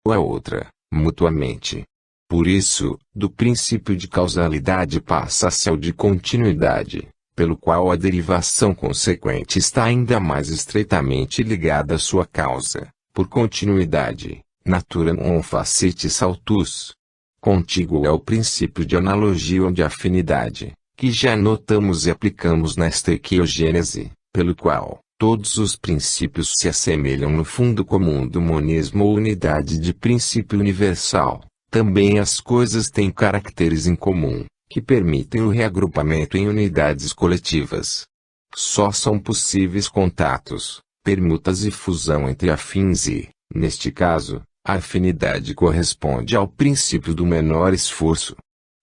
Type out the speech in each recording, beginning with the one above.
ou a outra, mutuamente. Por isso, do princípio de causalidade passa-se ao de continuidade, pelo qual a derivação consequente está ainda mais estreitamente ligada à sua causa, por continuidade, natura non facit saltus. Contíguo é o princípio de analogia ou de afinidade, que já notamos e aplicamos nesta equiogênese, pelo qual todos os princípios se assemelham no fundo comum do monismo ou unidade de princípio universal. Também as coisas têm caracteres em comum, que permitem o reagrupamento em unidades coletivas. Só são possíveis contatos, permutas e fusão entre afins e, neste caso, a afinidade corresponde ao princípio do menor esforço.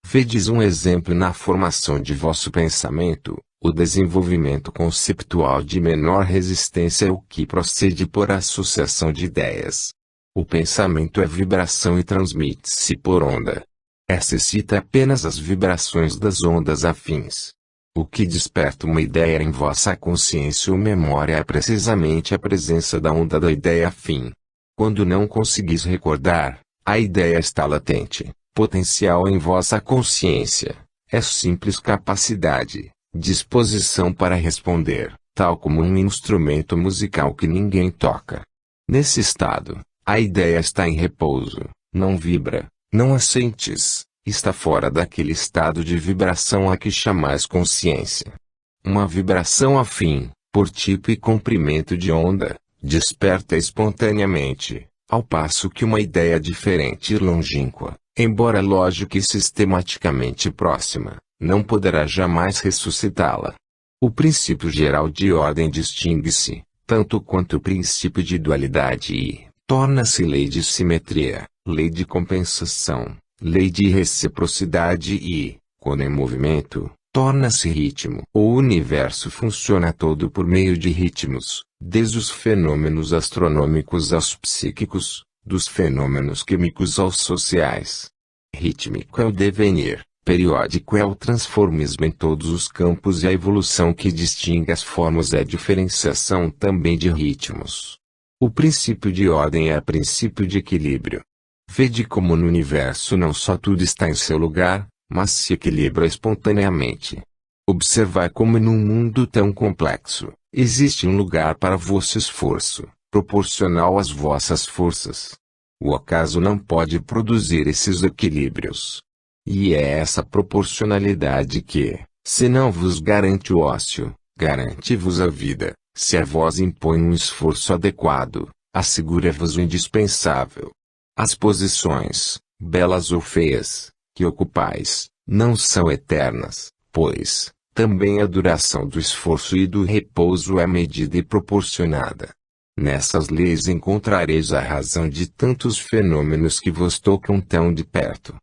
Vedes um exemplo na formação de vosso pensamento, o desenvolvimento conceptual de menor resistência é o que procede por associação de ideias. O pensamento é vibração e transmite-se por onda. Essa excita apenas as vibrações das ondas afins. O que desperta uma ideia em vossa consciência ou memória é precisamente a presença da onda da ideia afim. Quando não conseguis recordar, a ideia está latente, potencial em vossa consciência. É simples capacidade, disposição para responder, tal como um instrumento musical que ninguém toca. Nesse estado, a ideia está em repouso, não vibra, não a sentes, está fora daquele estado de vibração a que chamais consciência. Uma vibração afim, por tipo e comprimento de onda, desperta espontaneamente, ao passo que uma ideia diferente e longínqua, embora lógica e sistematicamente próxima, não poderá jamais ressuscitá-la. O princípio geral de ordem distingue-se, tanto quanto o princípio de dualidade e torna-se lei de simetria, lei de compensação, lei de reciprocidade e, quando em movimento, torna-se ritmo. O universo funciona todo por meio de ritmos, desde os fenômenos astronômicos aos psíquicos, dos fenômenos químicos aos sociais. Rítmico é o devenir, periódico é o transformismo em todos os campos e a evolução que distingue as formas é a diferenciação também de ritmos. O princípio de ordem é o princípio de equilíbrio. Vede como no universo não só tudo está em seu lugar, mas se equilibra espontaneamente. Observai como num mundo tão complexo, existe um lugar para vosso esforço, proporcional às vossas forças. O acaso não pode produzir esses equilíbrios. E é essa proporcionalidade que, se não vos garante o ócio, garante-vos a vida. Se a vós impõe um esforço adequado, assegura-vos o indispensável. As posições, belas ou feias, que ocupais, não são eternas, pois, também a duração do esforço e do repouso é medida e proporcionada. Nessas leis encontrareis a razão de tantos fenômenos que vos tocam tão de perto.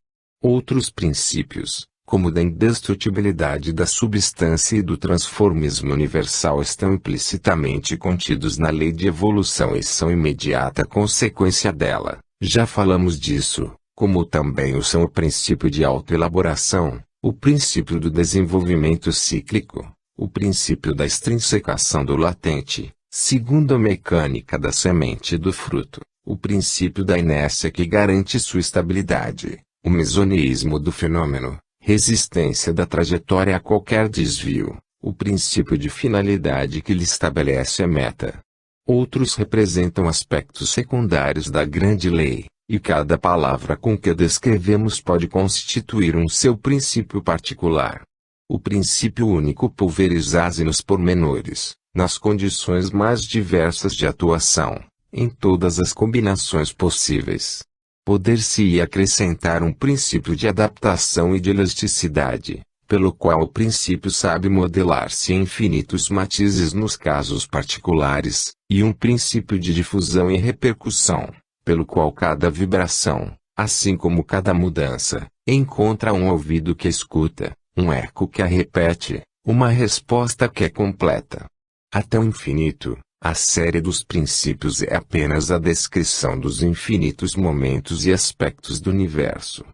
Outros princípios, como da indestrutibilidade da substância e do transformismo universal estão implicitamente contidos na lei de evolução e são imediata consequência dela. Já falamos disso, como também o são o princípio de autoelaboração, o princípio do desenvolvimento cíclico, o princípio da extrinsecação do latente, segundo a mecânica da semente e do fruto, o princípio da inércia que garante sua estabilidade, o mesoneísmo do fenômeno, resistência da trajetória a qualquer desvio, o princípio de finalidade que lhe estabelece a meta. Outros representam aspectos secundários da grande lei, e cada palavra com que a descrevemos pode constituir um seu princípio particular. O princípio único pulveriza-se nos pormenores, nas condições mais diversas de atuação, em todas as combinações possíveis. Poder-se-ia acrescentar um princípio de adaptação e de elasticidade, pelo qual o princípio sabe modelar-se em infinitos matizes nos casos particulares, e um princípio de difusão e repercussão, pelo qual cada vibração, assim como cada mudança, encontra um ouvido que escuta, um eco que a repete, uma resposta que é completa. Até o infinito, a série dos princípios é apenas a descrição dos infinitos momentos e aspectos do universo.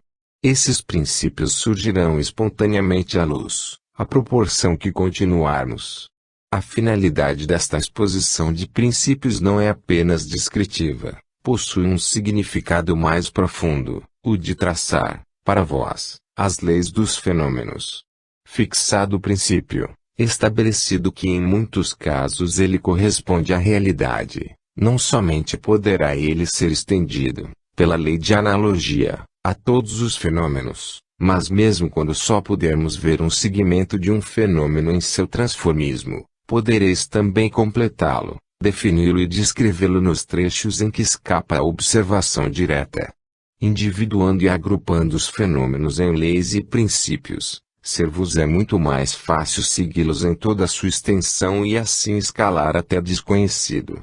Esses princípios surgirão espontaneamente à luz, à proporção que continuarmos. A finalidade desta exposição de princípios não é apenas descritiva, possui um significado mais profundo, o de traçar, para vós, as leis dos fenômenos. Fixado o princípio, estabelecido que em muitos casos ele corresponde à realidade, não somente poderá ele ser estendido, pela lei de analogia, a todos os fenômenos, mas mesmo quando só pudermos ver um segmento de um fenômeno em seu transformismo, podereis também completá-lo, defini-lo e descrevê-lo nos trechos em que escapa a observação direta. Individuando e agrupando os fenômenos em leis e princípios, ser-vos é muito mais fácil segui-los em toda a sua extensão e assim escalar até desconhecido.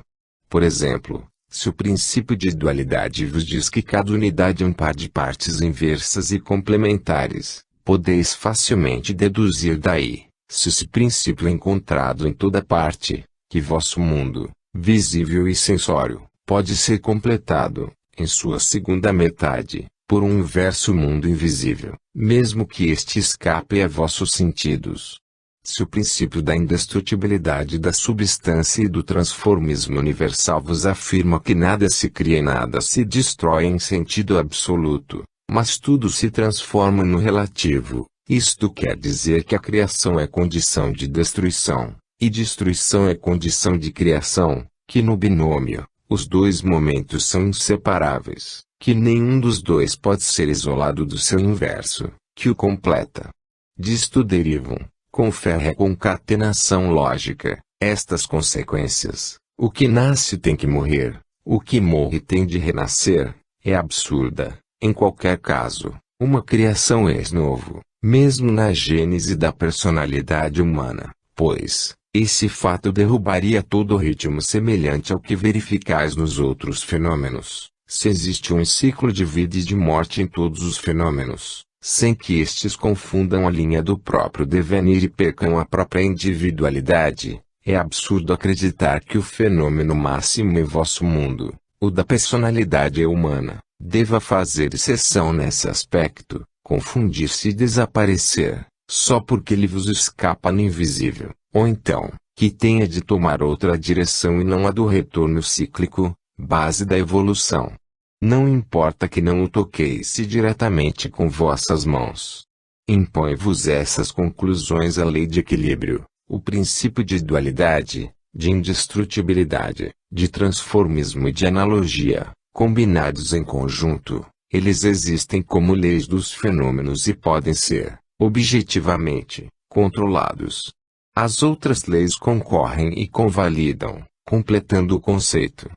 Por exemplo, se o princípio de dualidade vos diz que cada unidade é um par de partes inversas e complementares, podeis facilmente deduzir daí, se esse princípio é encontrado em toda parte, que vosso mundo, visível e sensório, pode ser completado, em sua segunda metade, por um inverso mundo invisível, mesmo que este escape a vossos sentidos. Se o princípio da indestrutibilidade da substância e do transformismo universal vos afirma que nada se cria e nada se destrói em sentido absoluto, mas tudo se transforma no relativo, isto quer dizer que a criação é condição de destruição, e destruição é condição de criação, que no binômio, os dois momentos são inseparáveis, que nenhum dos dois pode ser isolado do seu inverso, que o completa. Disto derivam, com férrea concatenação lógica, estas consequências: o que nasce tem que morrer, o que morre tem de renascer. É absurda, em qualquer caso, uma criação ex novo, mesmo na gênese da personalidade humana, pois esse fato derrubaria todo o ritmo semelhante ao que verificais nos outros fenômenos, se existe um ciclo de vida e de morte em todos os fenômenos, sem que estes confundam a linha do próprio devenir e percam a própria individualidade. É absurdo acreditar que o fenômeno máximo em vosso mundo, o da personalidade humana, deva fazer exceção nesse aspecto, confundir-se e desaparecer, só porque ele vos escapa no invisível, ou então, que tenha de tomar outra direção e não a do retorno cíclico, base da evolução. Não importa que não o toqueis diretamente com vossas mãos. Impõe-vos essas conclusões a lei de equilíbrio, o princípio de dualidade, de indestrutibilidade, de transformismo e de analogia, combinados em conjunto, eles existem como leis dos fenômenos e podem ser, objetivamente, controlados. As outras leis concorrem e convalidam, completando o conceito.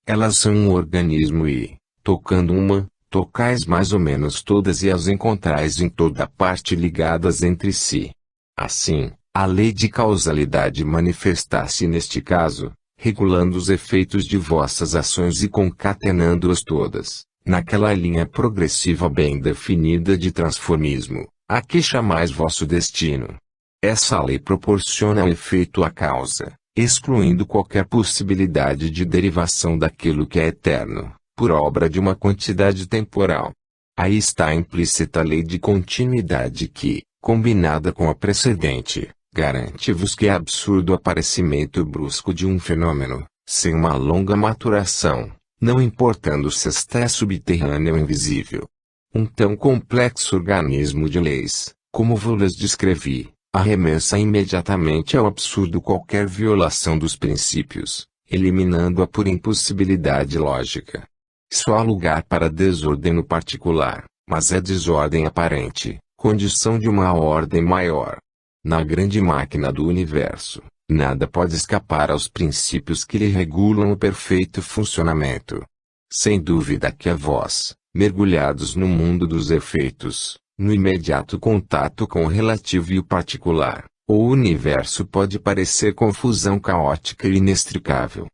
Elas são um organismo e, tocando uma, tocais mais ou menos todas e as encontrais em toda parte ligadas entre si. Assim, a lei de causalidade manifesta-se neste caso, regulando os efeitos de vossas ações e concatenando-as todas, naquela linha progressiva bem definida de transformismo, a que chamais vosso destino. Essa lei proporciona o efeito à causa, excluindo qualquer possibilidade de derivação daquilo que é eterno, por obra de uma quantidade temporal. Aí está implícita a lei de continuidade que, combinada com a precedente, garante-vos que é absurdo o aparecimento brusco de um fenômeno, sem uma longa maturação, não importando se esta é subterrânea ou invisível. Um tão complexo organismo de leis, como vos descrevi, arremessa imediatamente ao absurdo qualquer violação dos princípios, eliminando-a por impossibilidade lógica. Só há lugar para desordem no particular, mas é desordem aparente, condição de uma ordem maior. Na grande máquina do universo, nada pode escapar aos princípios que lhe regulam o perfeito funcionamento. Sem dúvida que a vós, mergulhados no mundo dos efeitos, no imediato contato com o relativo e o particular, o universo pode parecer confusão caótica e inextricável.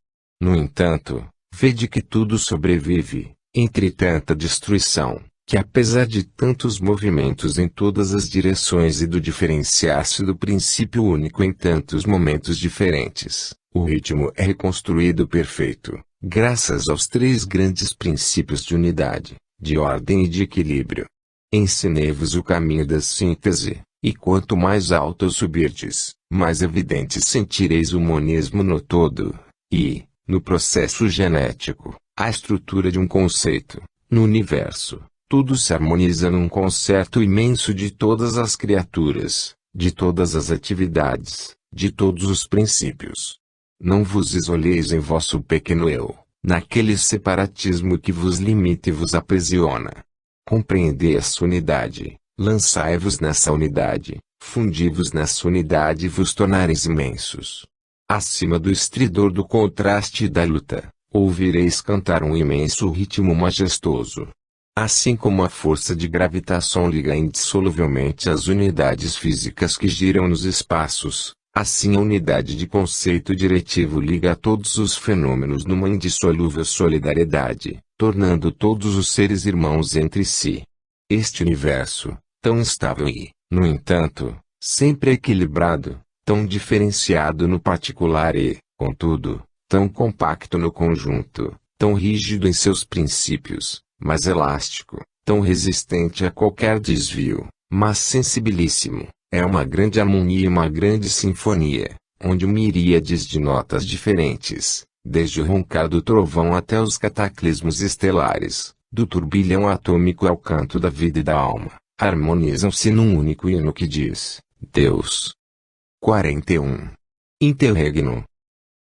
No entanto, vede que tudo sobrevive, entre tanta destruição, que apesar de tantos movimentos em todas as direções e do diferenciar-se do princípio único em tantos momentos diferentes, o ritmo é reconstruído perfeito, graças aos três grandes princípios de unidade, de ordem e de equilíbrio. Ensinei-vos o caminho da síntese, e quanto mais alto subirdes, mais evidente sentireis o monismo no todo, e, no processo genético, A estrutura de um conceito. No universo, tudo se harmoniza num concerto imenso de todas as criaturas, de todas as atividades, de todos os princípios. Não vos isoleis em vosso pequeno eu, naquele separatismo que vos limita e vos aprisiona. Compreendei essa unidade, lançai-vos nessa unidade, fundi-vos nessa unidade e vos tornareis imensos. Acima do estridor do contraste e da luta, ouvireis cantar um imenso ritmo majestoso. Assim como a força de gravitação liga indissoluvelmente as unidades físicas que giram nos espaços, assim a unidade de conceito diretivo liga todos os fenômenos numa indissolúvel solidariedade, tornando todos os seres irmãos entre si. Este universo, tão instável e, no entanto, sempre equilibrado, tão diferenciado no particular e, contudo, tão compacto no conjunto, tão rígido em seus princípios, mas elástico, tão resistente a qualquer desvio, mas sensibilíssimo, é uma grande harmonia e uma grande sinfonia, onde miríades de notas diferentes, desde o roncar do trovão até os cataclismos estelares, do turbilhão atômico ao canto da vida e da alma, harmonizam-se num único hino que diz: Deus. 41. Interregno.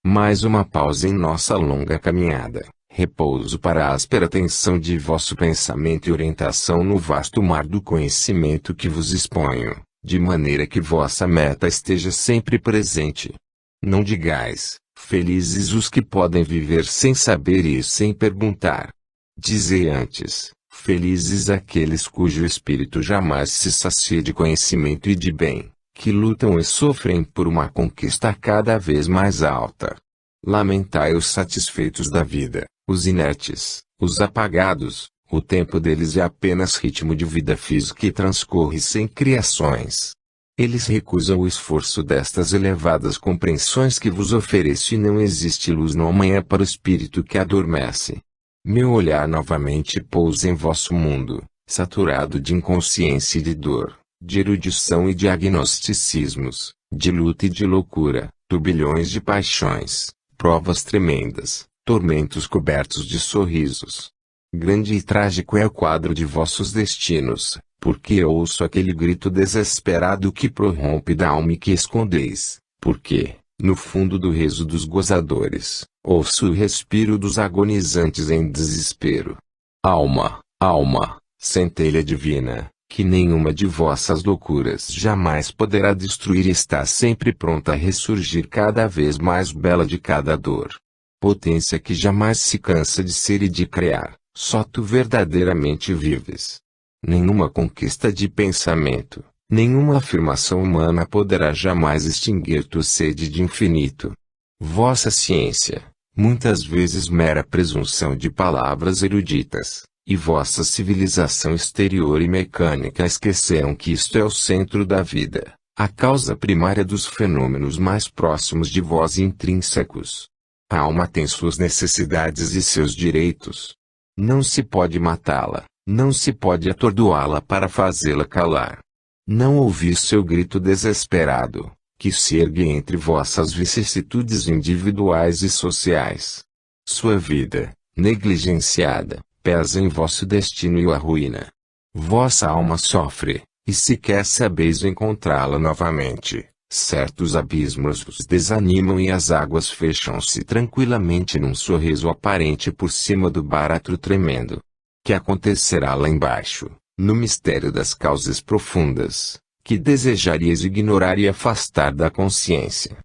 Mais uma pausa em nossa longa caminhada, repouso para a áspera tensão de vosso pensamento e orientação no vasto mar do conhecimento que vos exponho, de maneira que vossa meta esteja sempre presente. Não digais, felizes os que podem viver sem saber e sem perguntar. Dizei antes, felizes aqueles cujo espírito jamais se sacia de conhecimento e de bem, que lutam e sofrem por uma conquista cada vez mais alta. Lamentai os satisfeitos da vida, os inertes, os apagados, o tempo deles é apenas ritmo de vida física e transcorre sem criações. Eles recusam o esforço destas elevadas compreensões que vos ofereço e não existe luz no amanhã para o espírito que adormece. Meu olhar novamente pousa em vosso mundo, saturado de inconsciência e de dor, de erudição e de agnosticismos, de luta e de loucura, turbilhões de paixões, provas tremendas, tormentos cobertos de sorrisos. Grande e trágico é o quadro de vossos destinos, porque ouço aquele grito desesperado que prorrompe da alma e que escondeis, porque, no fundo do riso dos gozadores, ouço o respiro dos agonizantes em desespero. Alma, alma, centelha divina, que nenhuma de vossas loucuras jamais poderá destruir e está sempre pronta a ressurgir cada vez mais bela de cada dor. Potência que jamais se cansa de ser e de criar, só tu verdadeiramente vives. Nenhuma conquista de pensamento, nenhuma afirmação humana poderá jamais extinguir tua sede de infinito. Vossa ciência, muitas vezes mera presunção de palavras eruditas, e vossa civilização exterior e mecânica esqueceram que isto é o centro da vida, a causa primária dos fenômenos mais próximos de vós e intrínsecos. A alma tem suas necessidades e seus direitos. Não se pode matá-la, não se pode atordoá-la para fazê-la calar. Não ouvi seu grito desesperado, que se ergue entre vossas vicissitudes individuais e sociais. Sua vida, negligenciada, pesa em vosso destino e o arruína. Vossa alma sofre, e sequer sabeis encontrá-la novamente. Certos abismos vos desanimam e as águas fecham-se tranquilamente num sorriso aparente por cima do barato tremendo. Que acontecerá lá embaixo, no mistério das causas profundas, que desejarias ignorar e afastar da consciência?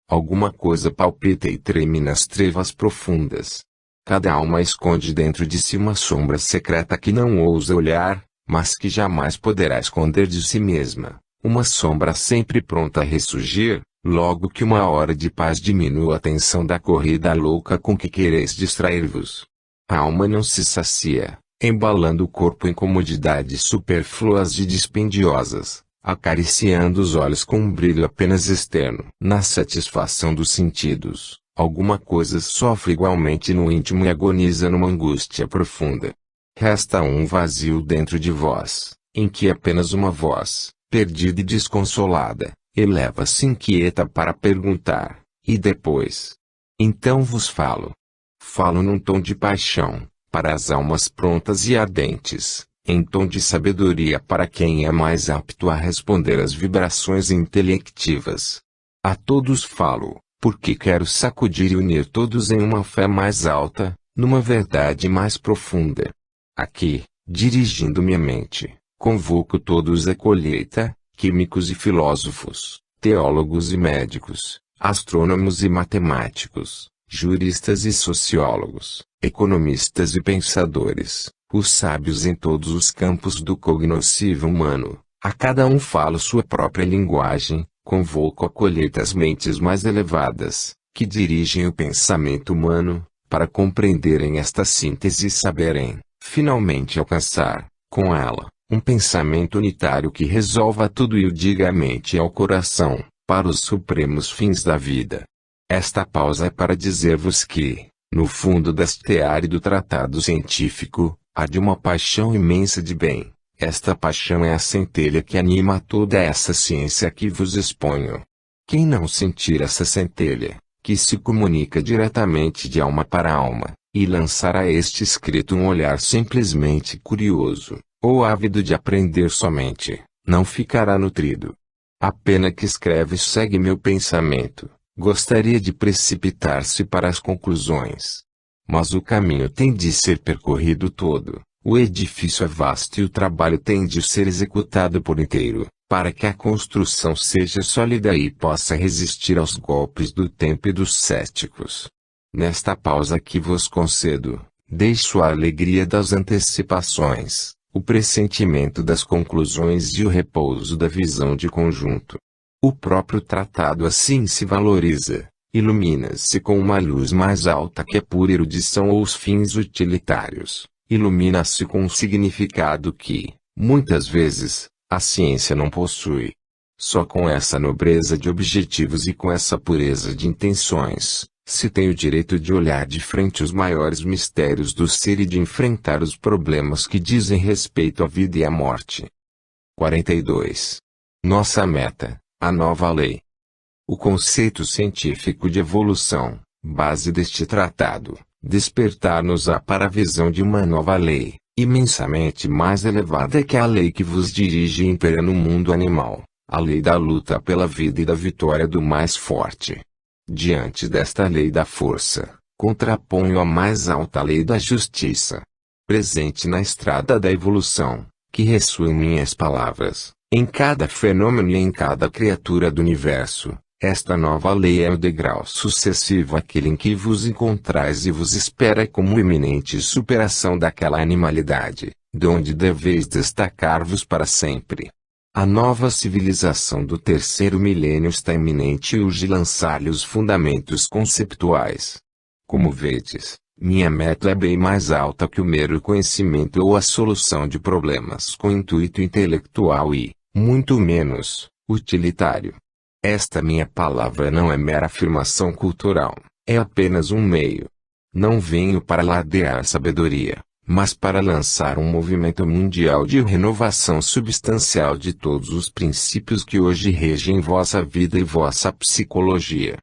Alguma coisa palpita e treme nas trevas profundas. Cada alma esconde dentro de si uma sombra secreta que não ousa olhar, mas que jamais poderá esconder de si mesma. Uma sombra sempre pronta a ressurgir, logo que uma hora de paz diminua a tensão da corrida louca com que quereis distrair-vos. A alma não se sacia, embalando o corpo em comodidades supérfluas e dispendiosas, acariciando os olhos com um brilho apenas externo. Na satisfação dos sentidos, alguma coisa sofre igualmente no íntimo e agoniza numa angústia profunda. Resta um vazio dentro de vós, em que apenas uma voz, perdida e desconsolada, eleva-se inquieta para perguntar, e depois? Então vos falo. Falo num tom de paixão, para as almas prontas e ardentes, em tom de sabedoria para quem é mais apto a responder às vibrações intelectivas. A todos falo, porque quero sacudir e unir todos em uma fé mais alta, numa verdade mais profunda. Aqui, dirigindo minha mente, convoco todos à colheita, químicos e filósofos, teólogos e médicos, astrônomos e matemáticos, juristas e sociólogos, economistas e pensadores, os sábios em todos os campos do cognoscível humano. A cada um falo sua própria linguagem, convoco a colheita as mentes mais elevadas, que dirigem o pensamento humano, para compreenderem esta síntese e saberem, finalmente alcançar, com ela, um pensamento unitário que resolva tudo e o diga à mente e ao coração, para os supremos fins da vida. Esta pausa é para dizer-vos que, no fundo deste árido tratado científico, há de uma paixão imensa de bem. Esta paixão é a centelha que anima toda essa ciência que vos exponho. Quem não sentir essa centelha, que se comunica diretamente de alma para alma, e lançar a este escrito um olhar simplesmente curioso, ou ávido de aprender somente, não ficará nutrido. A pena que escreve segue meu pensamento, gostaria de precipitar-se para as conclusões. Mas o caminho tem de ser percorrido todo, o edifício é vasto e o trabalho tem de ser executado por inteiro, para que a construção seja sólida e possa resistir aos golpes do tempo e dos céticos. Nesta pausa que vos concedo, deixo a alegria das antecipações, o pressentimento das conclusões e o repouso da visão de conjunto. O próprio tratado assim se valoriza, ilumina-se com uma luz mais alta que a pura erudição ou os fins utilitários, ilumina-se com um significado que, muitas vezes, a ciência não possui. Só com essa nobreza de objetivos e com essa pureza de intenções, se tem o direito de olhar de frente os maiores mistérios do ser e de enfrentar os problemas que dizem respeito à vida e à morte. 42. Nossa meta, a nova lei. O conceito científico de evolução, base deste tratado, despertar-nos-á para a visão de uma nova lei, imensamente mais elevada que a lei que vos dirige e impera no mundo animal, a lei da luta pela vida e da vitória do mais forte. Diante desta lei da força, contraponho a mais alta lei da justiça. Presente na estrada da evolução, que ressoa em minhas palavras, em cada fenômeno e em cada criatura do universo, esta nova lei é o degrau sucessivo àquele em que vos encontrais e vos espera como iminente superação daquela animalidade, donde deveis destacar-vos para sempre. A nova civilização do terceiro milênio está iminente e urge lançar-lhe os fundamentos conceptuais. Como vedes, minha meta é bem mais alta que o mero conhecimento ou a solução de problemas com intuito intelectual e, muito menos, utilitário. Esta minha palavra não é mera afirmação cultural, é apenas um meio. Não venho para ladear sabedoria, mas para lançar um movimento mundial de renovação substancial de todos os princípios que hoje regem vossa vida e vossa psicologia.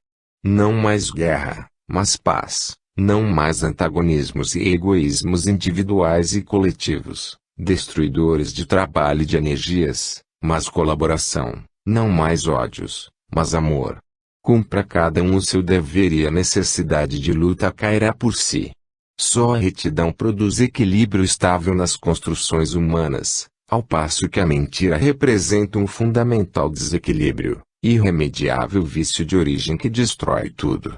Não mais guerra, mas paz, não mais antagonismos e egoísmos individuais e coletivos, destruidores de trabalho e de energias, mas colaboração, não mais ódios, mas amor. Cumpra cada um o seu dever e a necessidade de luta cairá por si. Só a retidão produz equilíbrio estável nas construções humanas, ao passo que a mentira representa um fundamental desequilíbrio, irremediável vício de origem que destrói tudo.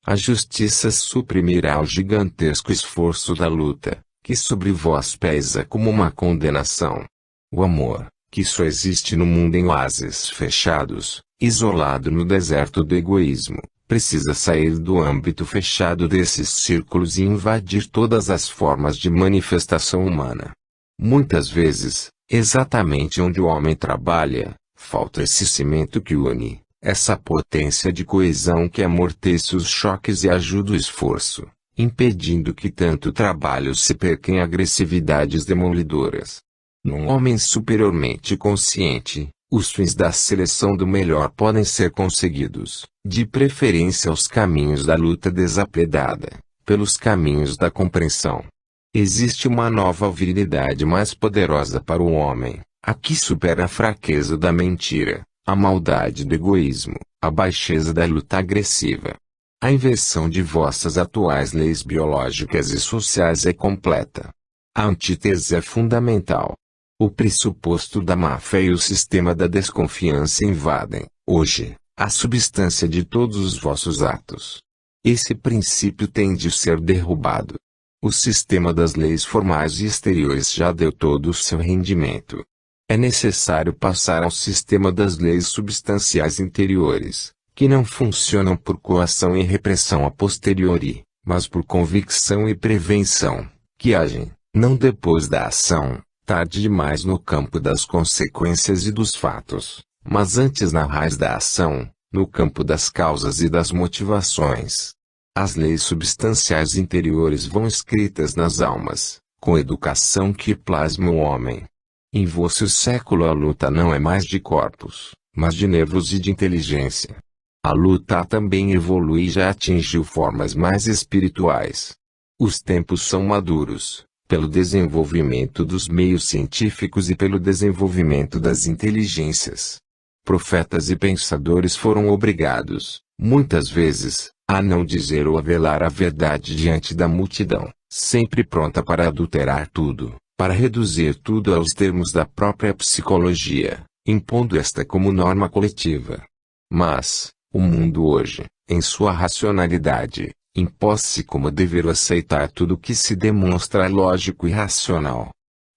A justiça suprimirá o gigantesco esforço da luta, que sobre vós pesa como uma condenação. O amor, que só existe no mundo em oásis fechados, isolado no deserto do egoísmo, precisa sair do âmbito fechado desses círculos e invadir todas as formas de manifestação humana. Muitas vezes, exatamente onde o homem trabalha, falta esse cimento que une, essa potência de coesão que amortece os choques e ajuda o esforço, impedindo que tanto trabalho se perca em agressividades demolidoras. Num homem superiormente consciente, os fins da seleção do melhor podem ser conseguidos, de preferência aos caminhos da luta desapiedada, pelos caminhos da compreensão. Existe uma nova virilidade mais poderosa para o homem, a que supera a fraqueza da mentira, a maldade do egoísmo, a baixeza da luta agressiva. A inversão de vossas atuais leis biológicas e sociais é completa. A antítese é fundamental. O pressuposto da má-fé e o sistema da desconfiança invadem, hoje, a substância de todos os vossos atos. Esse princípio tem de ser derrubado. O sistema das leis formais e exteriores já deu todo o seu rendimento. É necessário passar ao sistema das leis substanciais interiores, que não funcionam por coação e repressão a posteriori, mas por convicção e prevenção, que agem, não depois da ação, tarde demais no campo das consequências e dos fatos, mas antes na raiz da ação, no campo das causas e das motivações. As leis substanciais interiores vão escritas nas almas, com educação que plasma o homem. Em vosso século a luta não é mais de corpos, mas de nervos e de inteligência. A luta também evolui e já atingiu formas mais espirituais. Os tempos são maduros, pelo desenvolvimento dos meios científicos e pelo desenvolvimento das inteligências. Profetas e pensadores foram obrigados, muitas vezes, a não dizer ou a velar a verdade diante da multidão, sempre pronta para adulterar tudo, para reduzir tudo aos termos da própria psicologia, impondo esta como norma coletiva. Mas, o mundo hoje, em sua racionalidade, impôs-se como dever aceitar tudo que se demonstra lógico e racional.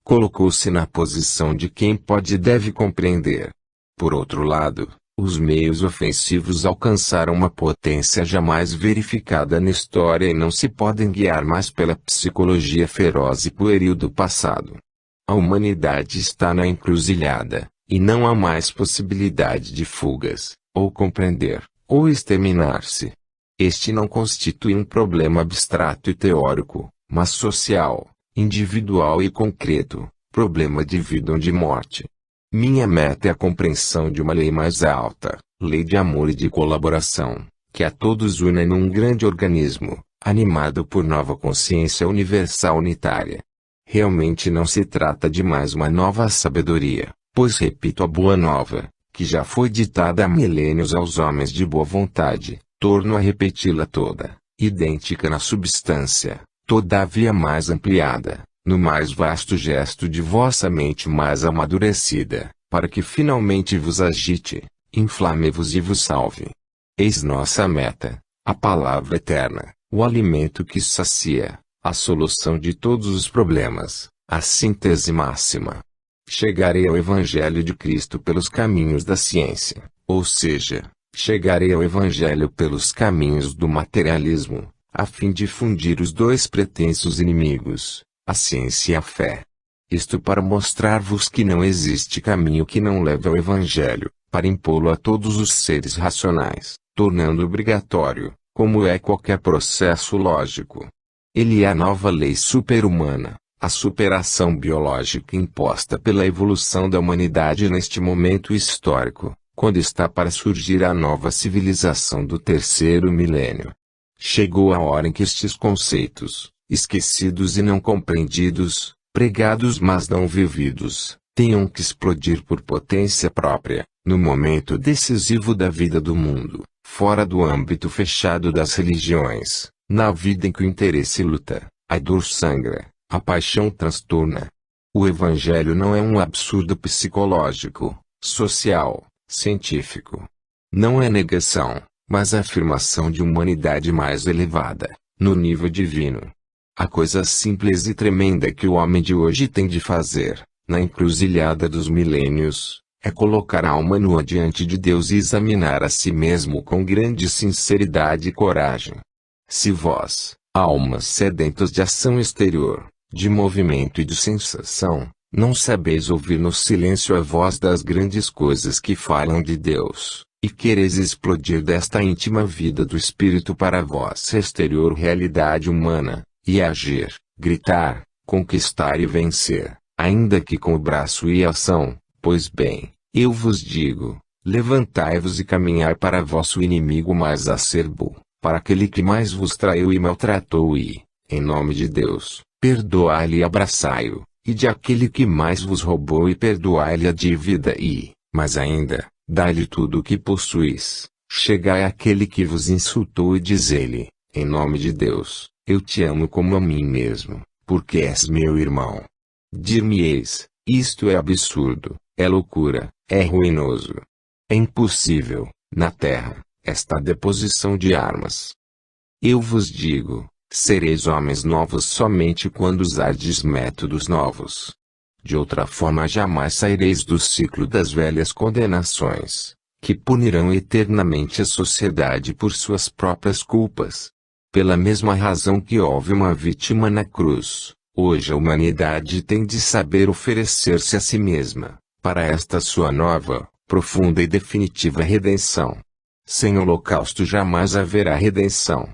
Colocou-se na posição de quem pode e deve compreender. Por outro lado, os meios ofensivos alcançaram uma potência jamais verificada na história e não se podem guiar mais pela psicologia feroz e pueril do passado. A humanidade está na encruzilhada, e não há mais possibilidade de fugas, ou compreender, ou exterminar-se. Este não constitui um problema abstrato e teórico, mas social, individual e concreto, problema de vida ou de morte. Minha meta é a compreensão de uma lei mais alta, lei de amor e de colaboração, que a todos une num grande organismo, animado por nova consciência universal unitária. Realmente não se trata de mais uma nova sabedoria, pois repito a boa nova, que já foi ditada há milênios aos homens de boa vontade, torno a repeti-la toda, idêntica na substância, todavia mais ampliada, no mais vasto gesto de vossa mente mais amadurecida, para que finalmente vos agite, inflame-vos e vos salve. Eis nossa meta, a palavra eterna, o alimento que sacia, a solução de todos os problemas, a síntese máxima. Chegarei ao Evangelho de Cristo pelos caminhos da ciência, ou seja, chegarei ao Evangelho pelos caminhos do materialismo, a fim de fundir os dois pretensos inimigos, a ciência e a fé. Isto para mostrar-vos que não existe caminho que não leve ao Evangelho, para impô-lo a todos os seres racionais, tornando obrigatório, como é qualquer processo lógico. Ele é a nova lei super-humana, a superação biológica imposta pela evolução da humanidade neste momento histórico, quando está para surgir a nova civilização do terceiro milênio. Chegou a hora em que estes conceitos, esquecidos e não compreendidos, pregados mas não vividos, tenham que explodir por potência própria, no momento decisivo da vida do mundo, fora do âmbito fechado das religiões, na vida em que o interesse luta, a dor sangra, a paixão transtorna. O Evangelho não é um absurdo psicológico, social, científico. Não é negação, mas a afirmação de humanidade mais elevada, no nível divino. A coisa simples e tremenda que o homem de hoje tem de fazer, na encruzilhada dos milênios, é colocar a alma nua diante de Deus e examinar a si mesmo com grande sinceridade e coragem. Se vós, almas sedentas de ação exterior, de movimento e de sensação, não sabeis ouvir no silêncio a voz das grandes coisas que falam de Deus, e quereis explodir desta íntima vida do Espírito para a vossa exterior realidade humana, e agir, gritar, conquistar e vencer, ainda que com o braço e ação, pois bem, eu vos digo, levantai-vos e caminhai para vosso inimigo mais acerbo, para aquele que mais vos traiu e maltratou e, em nome de Deus, perdoai-lhe e abraçai-o, e de aquele que mais vos roubou e perdoai-lhe a dívida e, mais ainda, dai-lhe tudo o que possuís. Chegai àquele que vos insultou e dizei-lhe, em nome de Deus, eu te amo como a mim mesmo, porque és meu irmão. Dir-me-eis, isto é absurdo, é loucura, é ruinoso. É impossível, na terra, esta deposição de armas. Eu vos digo, sereis homens novos somente quando usardes métodos novos. De outra forma jamais saireis do ciclo das velhas condenações, que punirão eternamente a sociedade por suas próprias culpas. Pela mesma razão que houve uma vítima na cruz, hoje a humanidade tem de saber oferecer-se a si mesma, para esta sua nova, profunda e definitiva redenção. Sem holocausto jamais haverá redenção.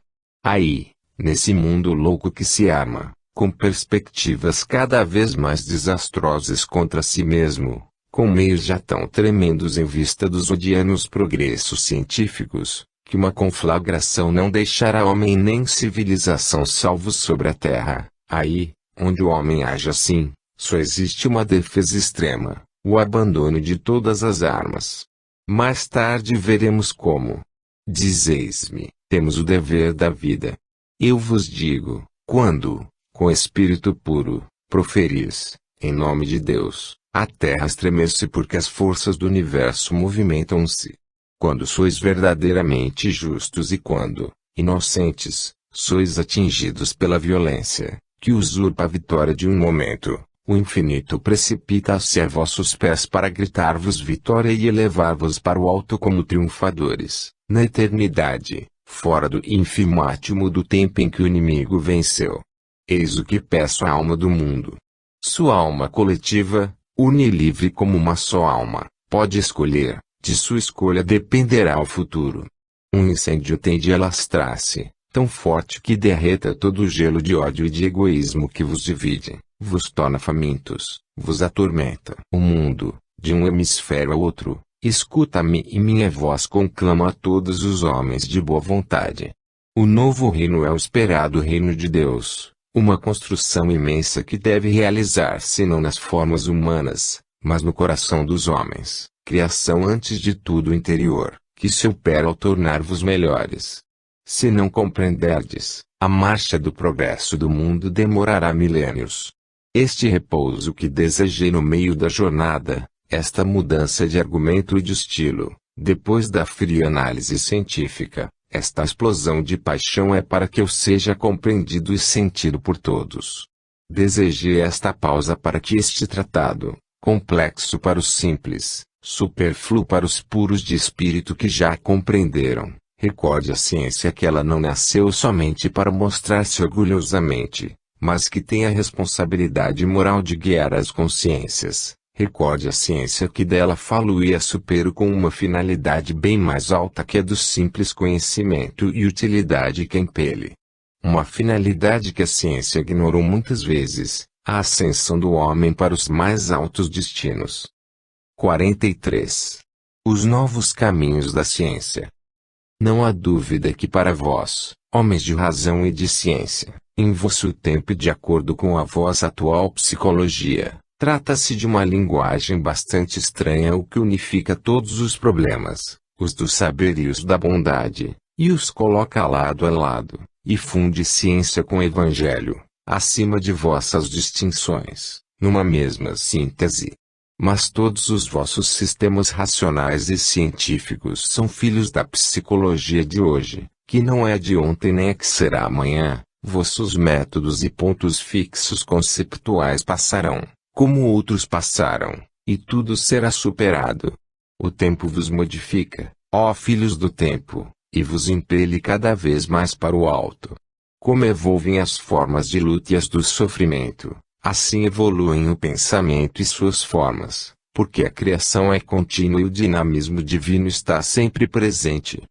Aí, nesse mundo louco que se arma, com perspectivas cada vez mais desastrosas contra si mesmo, com meios já tão tremendos em vista dos odianos progressos científicos, que uma conflagração não deixará homem nem civilização salvos sobre a terra, aí, onde o homem age assim, só existe uma defesa extrema, o abandono de todas as armas. Mais tarde veremos como. Dizeis-me, temos o dever da vida. Eu vos digo, quando, com espírito puro, proferis, em nome de Deus, a terra estremece porque as forças do universo movimentam-se. Quando sois verdadeiramente justos e quando, inocentes, sois atingidos pela violência, que usurpa a vitória de um momento, o infinito precipita-se a vossos pés para gritar-vos vitória e elevar-vos para o alto como triunfadores, na eternidade, fora do infimátimo do tempo em que o inimigo venceu. Eis o que peço à alma do mundo. Sua alma coletiva, unilivre como uma só alma, pode escolher, de sua escolha dependerá o futuro. Um incêndio tem de alastrar-se, tão forte que derreta todo o gelo de ódio e de egoísmo que vos divide, vos torna famintos, vos atormenta. O mundo, de um hemisfério ao outro, escuta-me e minha voz conclama a todos os homens de boa vontade. O novo reino é o esperado reino de Deus, uma construção imensa que deve realizar-se não nas formas humanas, mas no coração dos homens, criação antes de tudo interior, que se opera ao tornar-vos melhores. Se não compreenderdes, a marcha do progresso do mundo demorará milênios. Este repouso que desejei no meio da jornada, esta mudança de argumento e de estilo, depois da fria análise científica, esta explosão de paixão é para que eu seja compreendido e sentido por todos. Desejei esta pausa para que este tratado, complexo para os simples, supérfluo para os puros de espírito que já compreenderam, recorde a ciência que ela não nasceu somente para mostrar-se orgulhosamente, mas que tem a responsabilidade moral de guiar as consciências. Recorde a ciência que dela falo e a supero com uma finalidade bem mais alta que a do simples conhecimento e utilidade que impele. Uma finalidade que a ciência ignorou muitas vezes, a ascensão do homem para os mais altos destinos. 43. Os novos caminhos da ciência. Não há dúvida que para vós, homens de razão e de ciência, em vosso tempo e de acordo com a vossa atual psicologia, trata-se de uma linguagem bastante estranha o que unifica todos os problemas, os do saber e os da bondade, e os coloca lado a lado, e funde ciência com evangelho, acima de vossas distinções, numa mesma síntese. Mas todos os vossos sistemas racionais e científicos são filhos da psicologia de hoje, que não é de ontem nem é que será amanhã. Vossos métodos e pontos fixos conceptuais passarão, como outros passaram, e tudo será superado. O tempo vos modifica, ó filhos do tempo, e vos impele cada vez mais para o alto. Como evolvem as formas de luta e as do sofrimento, assim evoluem o pensamento e suas formas, porque a criação é contínua e o dinamismo divino está sempre presente.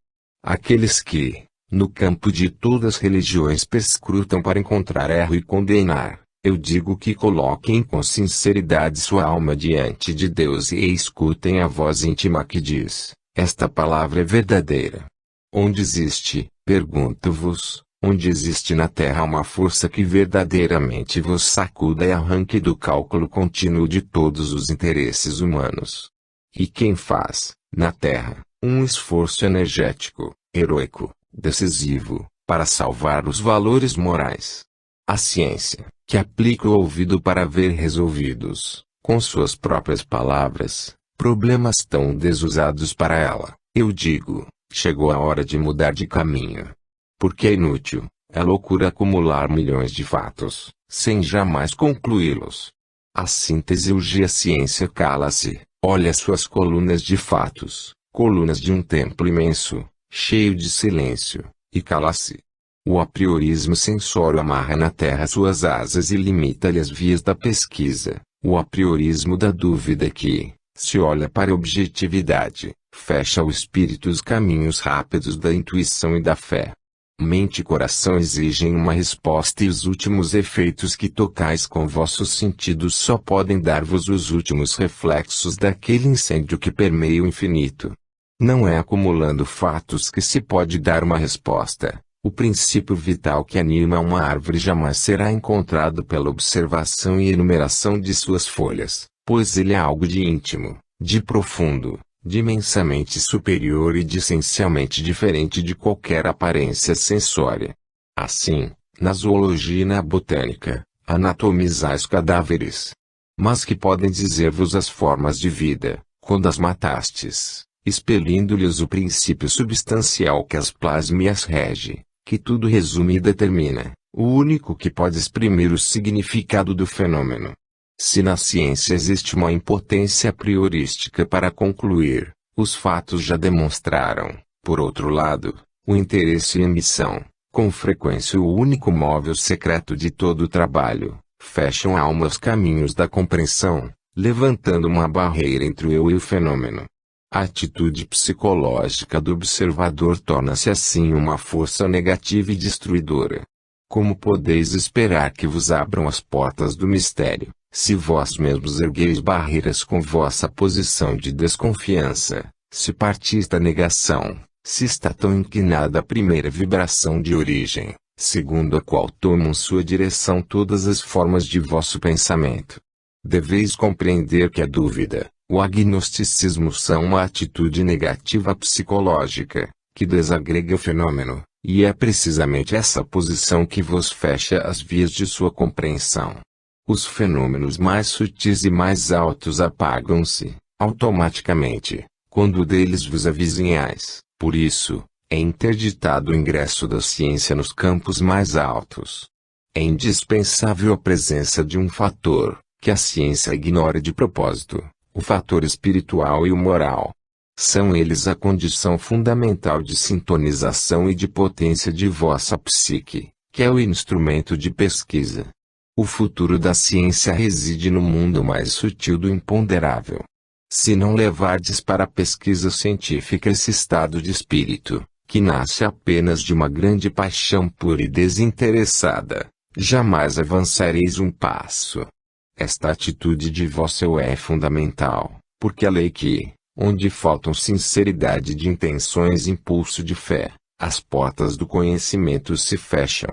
Aqueles que, no campo de todas as religiões perscrutam para encontrar erro e condenar, eu digo que coloquem com sinceridade sua alma diante de Deus e escutem a voz íntima que diz, esta palavra é verdadeira. Onde existe, pergunto-vos, onde existe na Terra uma força que verdadeiramente vos sacuda e arranque do cálculo contínuo de todos os interesses humanos? E quem faz, na Terra, um esforço energético, heroico, decisivo, para salvar os valores morais? A ciência, que aplica o ouvido para ver resolvidos, com suas próprias palavras, problemas tão desusados para ela, eu digo, chegou a hora de mudar de caminho. Porque é inútil, é loucura acumular milhões de fatos, sem jamais concluí-los. A síntese urge, a ciência cala-se, olha suas colunas de fatos, colunas de um templo imenso, cheio de silêncio, e cala-se. O apriorismo sensório amarra na terra suas asas e limita-lhe as vias da pesquisa, o apriorismo da dúvida que, se olha para a objetividade, fecha ao espírito os caminhos rápidos da intuição e da fé. Mente e coração exigem uma resposta e os últimos efeitos que tocais com vossos sentidos só podem dar-vos os últimos reflexos daquele incêndio que permeia o infinito. Não é acumulando fatos que se pode dar uma resposta. O princípio vital que anima uma árvore jamais será encontrado pela observação e enumeração de suas folhas, pois ele é algo de íntimo, de profundo, de imensamente superior e de essencialmente diferente de qualquer aparência sensória. Assim, na zoologia e na botânica, anatomizais cadáveres. Mas que podem dizer-vos as formas de vida, quando as matastes, expelindo-lhes o princípio substancial que as plasmias rege, que tudo resume e determina, o único que pode exprimir o significado do fenômeno. Se na ciência existe uma impotência priorística para concluir, os fatos já demonstraram, por outro lado, o interesse e ambição, com frequência o único móvel secreto de todo o trabalho, fecham a alma aos caminhos da compreensão, levantando uma barreira entre o eu e o fenômeno. A atitude psicológica do observador torna-se assim uma força negativa e destruidora. Como podeis esperar que vos abram as portas do mistério, se vós mesmos ergueis barreiras com vossa posição de desconfiança, se partis da negação, se está tão inclinada a primeira vibração de origem, segundo a qual tomam sua direção todas as formas de vosso pensamento? Deveis compreender que a dúvida, o agnosticismo são uma atitude negativa psicológica, que desagrega o fenômeno, e é precisamente essa posição que vos fecha as vias de sua compreensão. Os fenômenos mais sutis e mais altos apagam-se, automaticamente, quando deles vos avizinhais. Por isso, é interditado o ingresso da ciência nos campos mais altos. É indispensável a presença de um fator, que a ciência ignora de propósito, o fator espiritual e o moral. São eles a condição fundamental de sintonização e de potência de vossa psique, que é o instrumento de pesquisa. O futuro da ciência reside no mundo mais sutil do imponderável. Se não levardes para a pesquisa científica esse estado de espírito, que nasce apenas de uma grande paixão pura e desinteressada, jamais avançareis um passo. Esta atitude de vosso eu é fundamental, porque a lei que, onde faltam sinceridade de intenções e impulso de fé, as portas do conhecimento se fecham.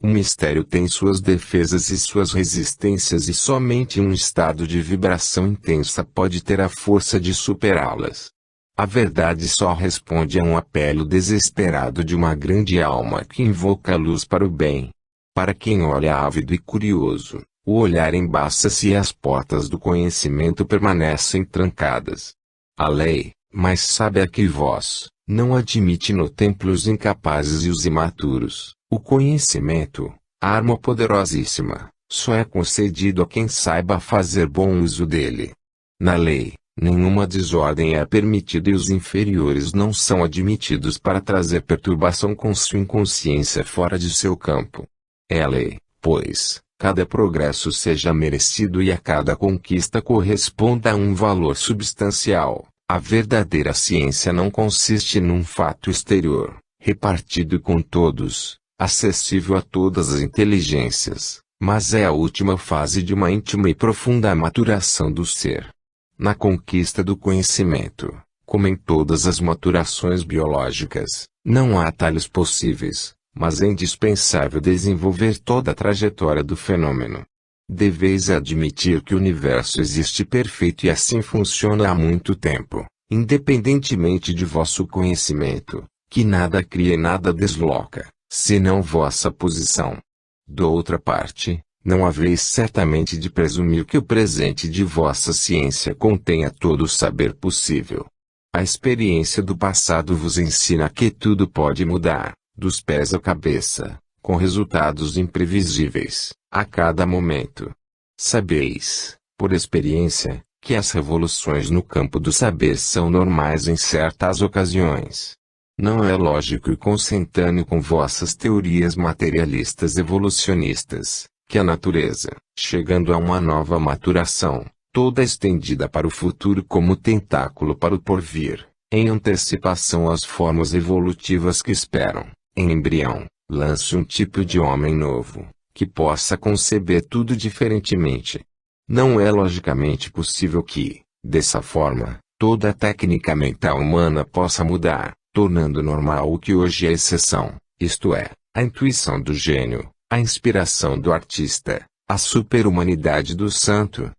O mistério tem suas defesas e suas resistências e somente um estado de vibração intensa pode ter a força de superá-las. A verdade só responde a um apelo desesperado de uma grande alma que invoca a luz para o bem. Para quem olha ávido e curioso, o olhar embaça-se e as portas do conhecimento permanecem trancadas. A lei, mais sábia que vós, não admite no templo os incapazes e os imaturos. O conhecimento, arma poderosíssima, só é concedido a quem saiba fazer bom uso dele. Na lei, nenhuma desordem é permitida e os inferiores não são admitidos para trazer perturbação com sua inconsciência fora de seu campo. É a lei, pois, cada progresso seja merecido e a cada conquista corresponda a um valor substancial. A verdadeira ciência não consiste num fato exterior, repartido com todos, acessível a todas as inteligências, mas é a última fase de uma íntima e profunda maturação do ser. Na conquista do conhecimento, Como em todas as maturações biológicas, não há atalhos possíveis, mas é indispensável desenvolver toda a trajetória do fenômeno. Deveis admitir que o universo existe perfeito e assim funciona há muito tempo, independentemente de vosso conhecimento, que nada cria e nada desloca, senão vossa posição. Doutra parte, não haveis certamente de presumir que o presente de vossa ciência contenha todo o saber possível. A experiência do passado vos ensina que tudo pode mudar, dos pés à cabeça, com resultados imprevisíveis, a cada momento. Sabeis, por experiência, que as revoluções no campo do saber são normais em certas ocasiões. Não é lógico e consentâneo com vossas teorias materialistas evolucionistas, que a natureza, chegando a uma nova maturação, toda estendida para o futuro como tentáculo para o porvir, em antecipação às formas evolutivas que esperam, em embrião, lance um tipo de homem novo, que possa conceber tudo diferentemente. Não é logicamente possível que, dessa forma, toda a técnica mental humana possa mudar, tornando normal o que hoje é exceção, isto é, a intuição do gênio, a inspiração do artista, a super-humanidade do santo.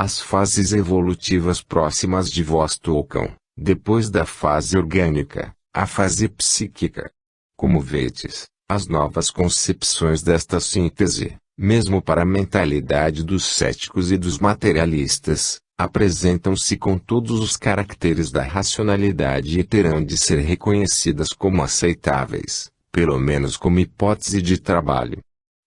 As fases evolutivas próximas de vós tocam, depois da fase orgânica, a fase psíquica. Como vedes, as novas concepções desta síntese, mesmo para a mentalidade dos céticos e dos materialistas, apresentam-se com todos os caracteres da racionalidade e terão de ser reconhecidas como aceitáveis, pelo menos como hipótese de trabalho.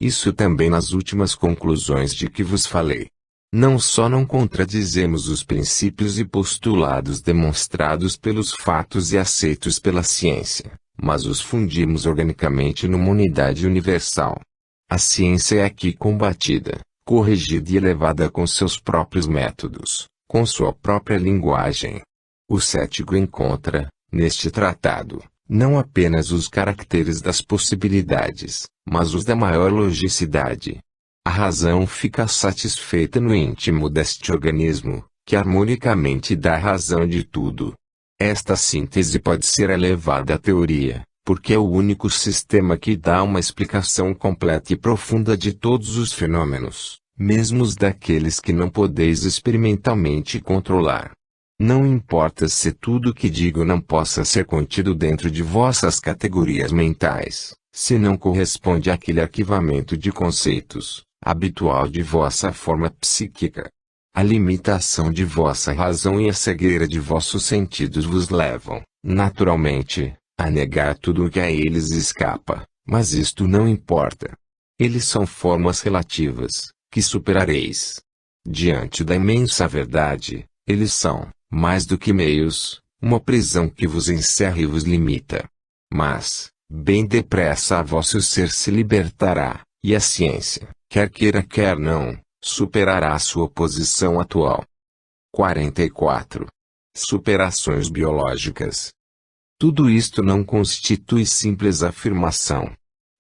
Isso também nas últimas conclusões de que vos falei. Não só não contradizemos os princípios e postulados demonstrados pelos fatos e aceitos pela ciência, mas os fundimos organicamente numa unidade universal. A ciência é aqui combatida, corrigida e elevada com seus próprios métodos, com sua própria linguagem. O cético encontra, neste tratado, não apenas os caracteres das possibilidades, mas os da maior logicidade. A razão fica satisfeita no íntimo deste organismo, que harmonicamente dá razão de tudo. Esta síntese pode ser elevada à teoria, porque é o único sistema que dá uma explicação completa e profunda de todos os fenômenos, mesmo os daqueles que não podeis experimentalmente controlar. Não importa se tudo o que digo não possa ser contido dentro de vossas categorias mentais, se não corresponde àquele arquivamento de conceitos habitual de vossa forma psíquica. A limitação de vossa razão e a cegueira de vossos sentidos vos levam, naturalmente, a negar tudo o que a eles escapa, mas isto não importa. Eles são formas relativas, que superareis. Diante da imensa verdade, eles são, mais do que meios, uma prisão que vos encerra e vos limita. Mas, bem depressa a vosso ser se libertará, e a ciência, quer queira quer não, superará a sua posição atual. 44. Superações biológicas. Tudo isto não constitui simples afirmação.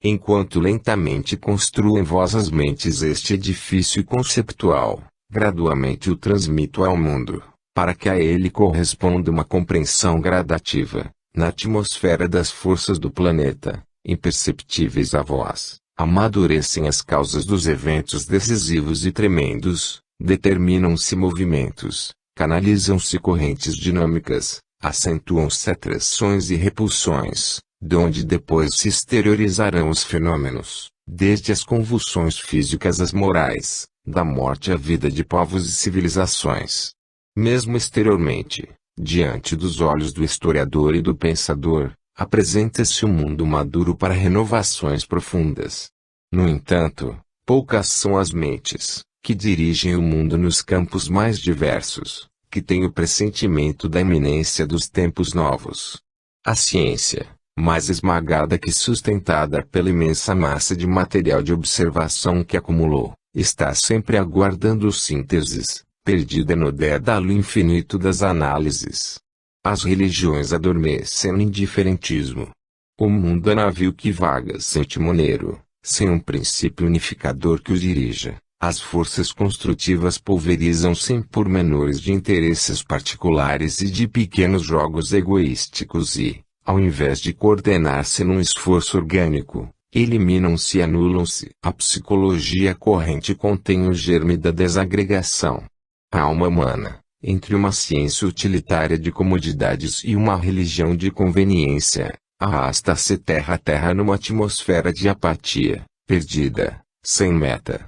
Enquanto lentamente construo em vossas mentes este edifício conceptual, gradualmente o transmito ao mundo, para que a ele corresponda uma compreensão gradativa, na atmosfera das forças do planeta, imperceptíveis a vós. Amadurecem as causas dos eventos decisivos e tremendos, determinam-se movimentos, canalizam-se correntes dinâmicas, acentuam-se atrações e repulsões, de onde depois se exteriorizarão os fenômenos, desde as convulsões físicas às morais, da morte à vida de povos e civilizações. Mesmo exteriormente, diante dos olhos do historiador e do pensador, apresenta-se um mundo maduro para renovações profundas. No entanto, poucas são as mentes, que dirigem o mundo nos campos mais diversos, que têm o pressentimento da iminência dos tempos novos. A ciência, mais esmagada que sustentada pela imensa massa de material de observação que acumulou, está sempre aguardando sínteses, perdida no dédalo infinito das análises. As religiões adormecem no indiferentismo. O mundo é navio que vaga sem timoneiro, sem um princípio unificador que o dirija, As forças construtivas pulverizam-se em pormenores de interesses particulares e de pequenos jogos egoísticos e, ao invés de coordenar-se num esforço orgânico, eliminam-se e anulam-se. A psicologia corrente contém o germe da desagregação. A alma humana, entre uma ciência utilitária de comodidades e uma religião de conveniência, arrasta-se terra a terra numa atmosfera de apatia, perdida, sem meta.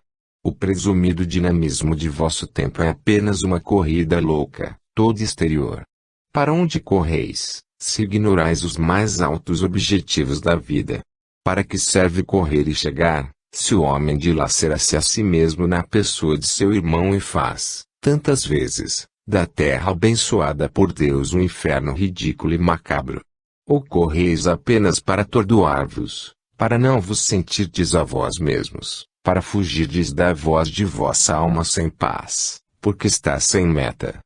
O presumido dinamismo de vosso tempo é apenas uma corrida louca, toda exterior. Para onde correis, se ignorais os mais altos objetivos da vida? Para que serve correr e chegar, se o homem dilacera-se a si mesmo na pessoa de seu irmão e faz, tantas vezes, da terra abençoada por Deus um inferno ridículo e macabro? Ou correis apenas para atordoar-vos, para não vos sentirdes a vós mesmos, para fugirdes da voz de vossa alma sem paz, porque está sem meta?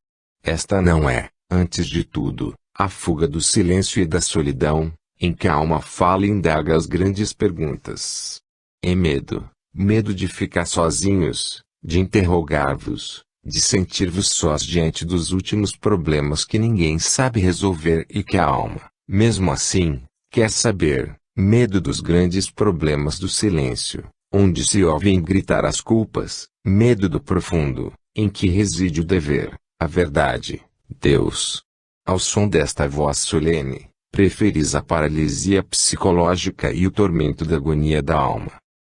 Esta não é, antes de tudo, a fuga do silêncio e da solidão, em que a alma fala e indaga as grandes perguntas. É medo, medo de ficar sozinhos, de interrogar-vos, de sentir-vos sós diante dos últimos problemas que ninguém sabe resolver e que a alma, mesmo assim, quer saber, medo dos grandes problemas do silêncio, onde se ouvem gritar as culpas, medo do profundo, em que reside o dever, a verdade, Deus. Ao som desta voz solene, preferis a paralisia psicológica e o tormento da agonia da alma.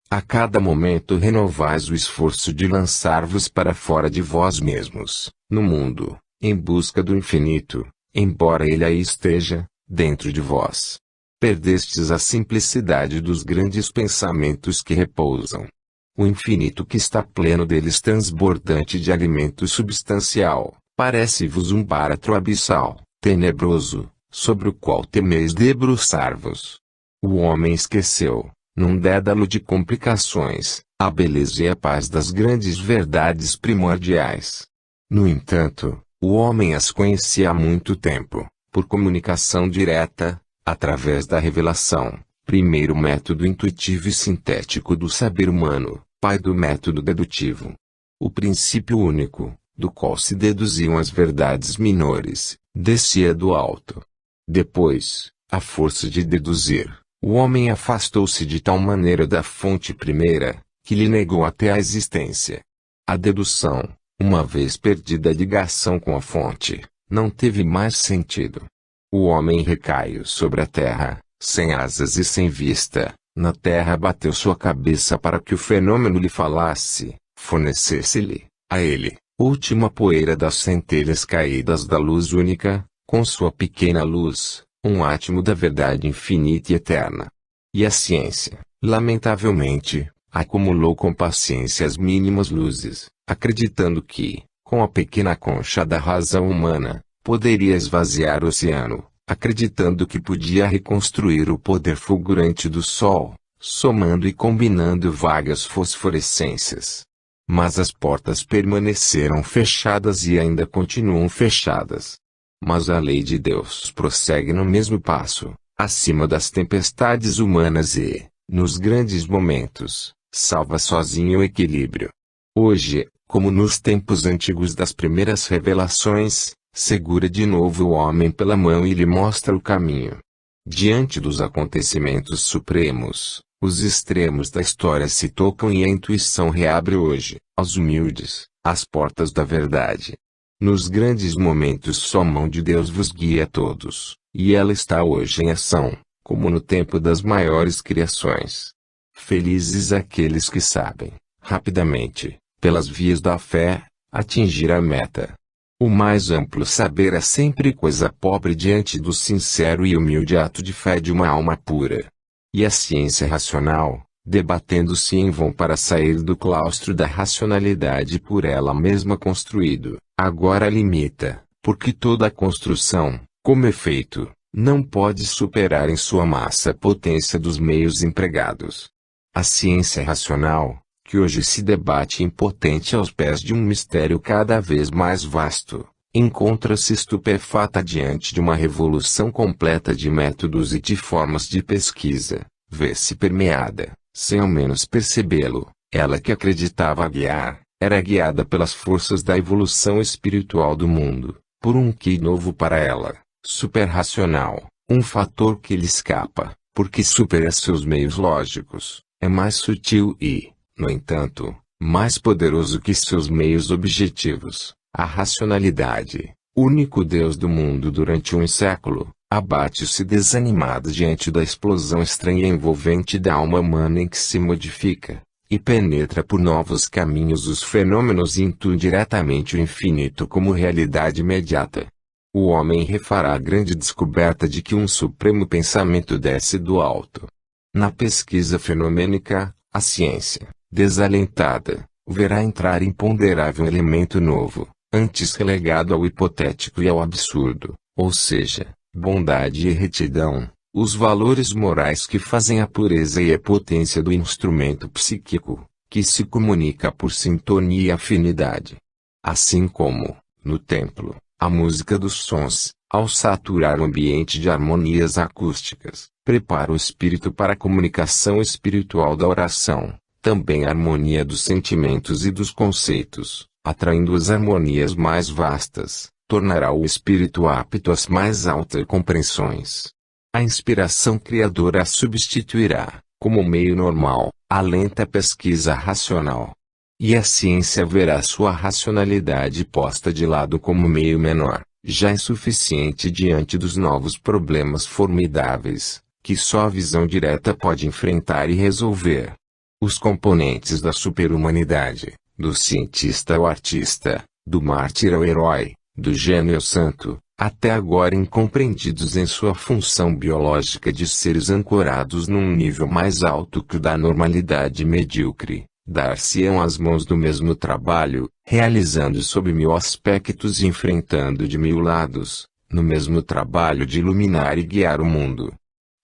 A cada momento renovais o esforço de lançar-vos para fora de vós mesmos, no mundo, em busca do infinito, embora ele aí esteja, dentro de vós. Perdestes a simplicidade dos grandes pensamentos que repousam. O infinito que está pleno deles transbordante de alimento substancial, parece-vos um báratro abissal, tenebroso, sobre o qual temeis debruçar-vos. O homem esqueceu, num dédalo de complicações, a beleza e a paz das grandes verdades primordiais. No entanto, o homem as conhecia há muito tempo, por comunicação direta, através da revelação, primeiro método intuitivo e sintético do saber humano, pai do método dedutivo. O princípio único, do qual se deduziam as verdades menores, descia do alto. Depois, à força de deduzir, o homem afastou-se de tal maneira da fonte primeira, que lhe negou até a existência. A dedução, uma vez perdida a ligação com a fonte, não teve mais sentido. O homem recaiu sobre a terra, sem asas e sem vista, na terra bateu sua cabeça para que o fenômeno lhe falasse, fornecesse-lhe, a ele, última poeira das centelhas caídas da luz única, com sua pequena luz, um átimo da verdade infinita e eterna. E a ciência, lamentavelmente, acumulou com paciência as mínimas luzes, acreditando que, com a pequena concha da razão humana, poderia esvaziar o oceano, acreditando que podia reconstruir o poder fulgurante do sol, somando e combinando vagas fosforescências. Mas as portas permaneceram fechadas e ainda continuam fechadas. Mas a lei de Deus prossegue no mesmo passo, acima das tempestades humanas e, nos grandes momentos, salva sozinho o equilíbrio. Hoje, como nos tempos antigos das primeiras revelações, segura de novo o homem pela mão e lhe mostra o caminho. Diante dos acontecimentos supremos, os extremos da história se tocam e a intuição reabre hoje, aos humildes, as portas da verdade. Nos grandes momentos só a mão de Deus vos guia a todos, e ela está hoje em ação, como no tempo das maiores criações. Felizes aqueles que sabem, rapidamente, pelas vias da fé, atingir a meta. O mais amplo saber é sempre coisa pobre diante do sincero e humilde ato de fé de uma alma pura. E a ciência racional, debatendo-se em vão para sair do claustro da racionalidade por ela mesma construído, agora limita, porque toda a construção, como efeito, não pode superar em sua massa a potência dos meios empregados. A ciência racional, que hoje se debate impotente aos pés de um mistério cada vez mais vasto, encontra-se estupefata diante de uma revolução completa de métodos e de formas de pesquisa, vê-se permeada, sem ao menos percebê-lo, Ela que acreditava guiar, era guiada pelas forças da evolução espiritual do mundo, por um ki novo para ela, superracional, um fator que lhe escapa, porque supera seus meios lógicos, é mais sutil e, no entanto, mais poderoso que seus meios objetivos. A racionalidade, único Deus do mundo durante um século, abate-se desanimada diante da explosão estranha e envolvente da alma humana em que se modifica, e penetra por novos caminhos os fenômenos e intui diretamente o infinito como realidade imediata. O homem refará a grande descoberta de que um supremo pensamento desce do alto. Na pesquisa fenomênica, a ciência, desalentada, verá entrar imponderável elemento novo, antes relegado ao hipotético e ao absurdo, ou seja, bondade e retidão, os valores morais que fazem a pureza e a potência do instrumento psíquico, que se comunica por sintonia e afinidade. Assim como, no templo, a música dos sons, ao saturar o ambiente de harmonias acústicas, prepara o espírito para a comunicação espiritual da oração, também a harmonia dos sentimentos e dos conceitos, atraindo as harmonias mais vastas, tornará o espírito apto às mais altas compreensões. A inspiração criadora a substituirá, como meio normal, a lenta pesquisa racional. E a ciência verá sua racionalidade posta de lado como meio menor, já insuficiente diante dos novos problemas formidáveis, que só a visão direta pode enfrentar e resolver. Os componentes da superhumanidade, do cientista ao artista, do mártir ao herói, do gênio ao santo, até agora incompreendidos em sua função biológica de seres ancorados num nível mais alto que o da normalidade medíocre, dar-se-ão as mãos do mesmo trabalho, realizando sob 1000 aspectos e enfrentando de 1000 lados, no mesmo trabalho de iluminar e guiar o mundo.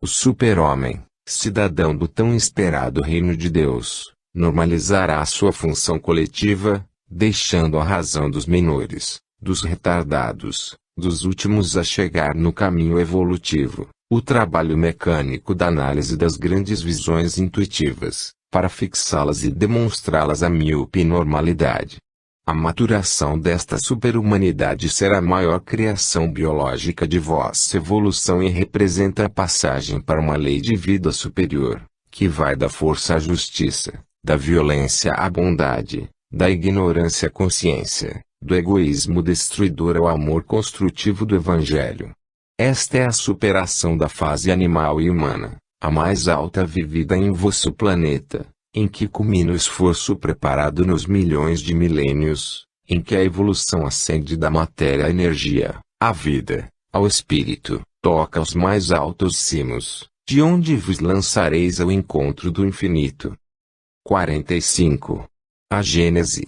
O super-homem, cidadão do tão esperado reino de Deus, normalizará a sua função coletiva, deixando a razão dos menores, dos retardados, dos últimos a chegar no caminho evolutivo, o trabalho mecânico da análise das grandes visões intuitivas, para fixá-las e demonstrá-las à míope normalidade. A maturação desta superhumanidade será a maior criação biológica de vossa evolução e representa a passagem para uma lei de vida superior, que vai da força à justiça, da violência à bondade, da ignorância à consciência, do egoísmo destruidor ao amor construtivo do Evangelho. Esta é a superação da fase animal e humana, a mais alta vivida em vosso planeta, em que culmina o esforço preparado nos milhões de milênios, em que a evolução ascende da matéria à energia, à vida, ao espírito, toca aos mais altos cimos, de onde vos lançareis ao encontro do infinito. 45. A Gênese.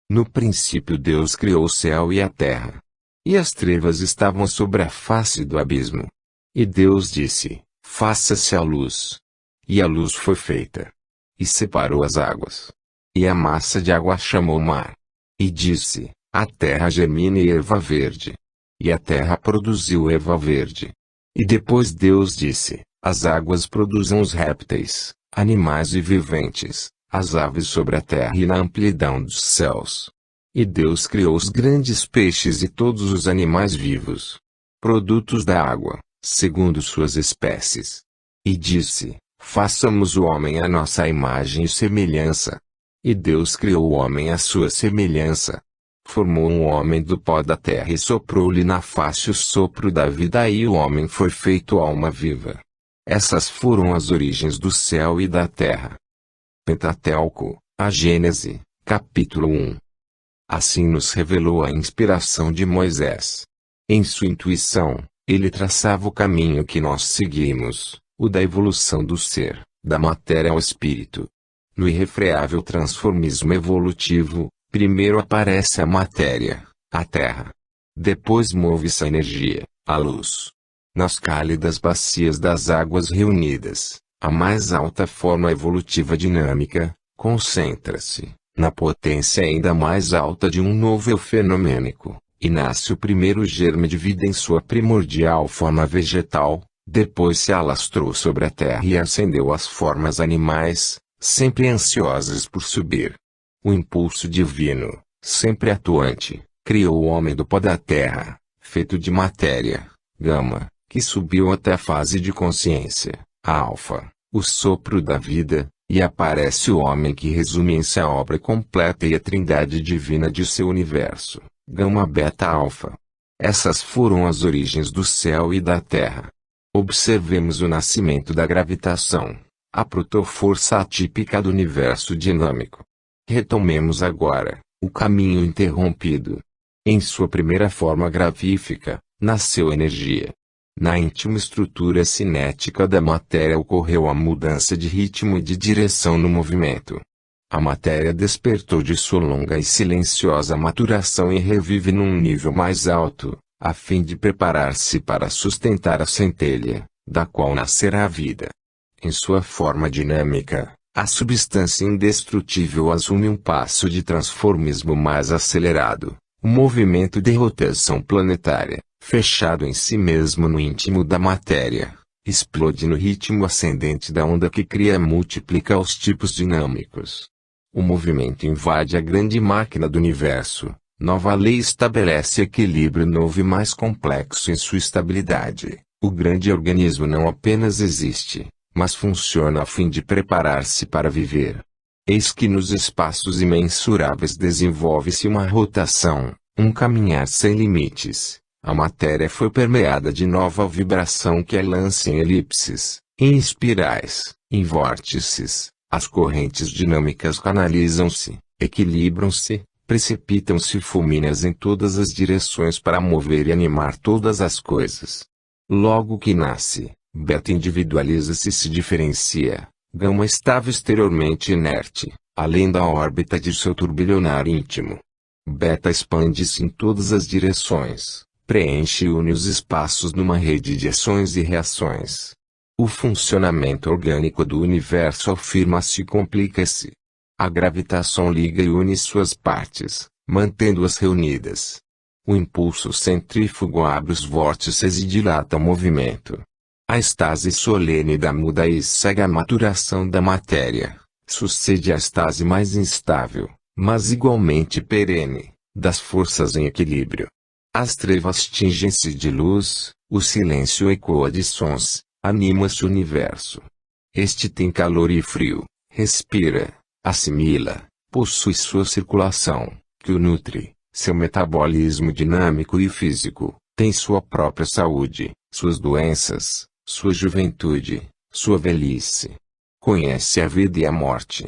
No princípio Deus criou o céu e a terra. E as trevas estavam sobre a face do abismo. E Deus disse: faça-se a luz. E a luz foi feita. E separou as águas. E a massa de água chamou mar. E disse: a terra germine erva verde. E a terra produziu erva verde. E depois Deus disse: as águas produzam os répteis, animais e viventes, as aves sobre a terra e na amplidão dos céus. E Deus criou os grandes peixes e todos os animais vivos, produtos da água, segundo suas espécies. E disse: façamos o homem à nossa imagem e semelhança. E Deus criou o homem à sua semelhança. Formou um homem do pó da terra e soprou-lhe na face o sopro da vida e o homem foi feito alma viva. Essas foram as origens do céu e da terra. Pentateuco, a Gênese, capítulo 1. Assim nos revelou a inspiração de Moisés. Em sua intuição, ele traçava o caminho que nós seguimos, o da evolução do ser, da matéria ao espírito. No irrefreável transformismo evolutivo, primeiro aparece a matéria, a terra. Depois move-se a energia, a luz. Nas cálidas bacias das águas reunidas, a mais alta forma evolutiva dinâmica, concentra-se, na potência ainda mais alta de um novo eu fenomênico, e nasce o primeiro germe de vida em sua primordial forma vegetal, depois se alastrou sobre a terra e ascendeu às formas animais, sempre ansiosas por subir. O impulso divino, sempre atuante, criou o homem do pó da terra, feito de matéria, gama, que subiu até a fase de consciência, alfa, o sopro da vida, e aparece o homem que resume em si a obra completa e a trindade divina de seu universo, gama beta alfa. Essas foram as origens do céu e da terra. Observemos o nascimento da gravitação, a protoforça atípica do universo dinâmico. Retomemos agora o caminho interrompido. Em sua primeira forma gravífica, nasceu energia. Na íntima estrutura cinética da matéria ocorreu a mudança de ritmo e de direção no movimento. A matéria despertou de sua longa e silenciosa maturação e revive num nível mais alto, a fim de preparar-se para sustentar a centelha, da qual nascerá a vida. Em sua forma dinâmica, a substância indestrutível assume um passo de transformismo mais acelerado, o movimento de rotação planetária, fechado em si mesmo no íntimo da matéria, explode no ritmo ascendente da onda que cria e multiplica os tipos dinâmicos. O movimento invade a grande máquina do universo, nova lei estabelece equilíbrio novo e mais complexo em sua estabilidade. O grande organismo não apenas existe, mas funciona a fim de preparar-se para viver. Eis que nos espaços imensuráveis desenvolve-se uma rotação, um caminhar sem limites. A matéria foi permeada de nova vibração que a lança em elipses, em espirais, em vórtices. As correntes dinâmicas canalizam-se, equilibram-se, precipitam-se fulmíneas em todas as direções para mover e animar todas as coisas. Logo que nasce, beta individualiza-se e se diferencia. Gama estava exteriormente inerte, além da órbita de seu turbilhonar íntimo. Beta expande-se em todas as direções, preenche e une os espaços numa rede de ações e reações. O funcionamento orgânico do universo afirma-se e complica-se. A gravitação liga e une suas partes, mantendo-as reunidas. O impulso centrífugo abre os vórtices e dilata o movimento. A estase solene da muda e segue a maturação da matéria. Sucede a estase mais instável, mas igualmente perene, das forças em equilíbrio. As trevas tingem-se de luz, o silêncio ecoa de sons, anima-se o universo. Este tem calor e frio, respira, assimila, possui sua circulação, que o nutre, seu metabolismo dinâmico e físico, tem sua própria saúde, suas doenças, sua juventude, sua velhice. Conhece a vida e a morte.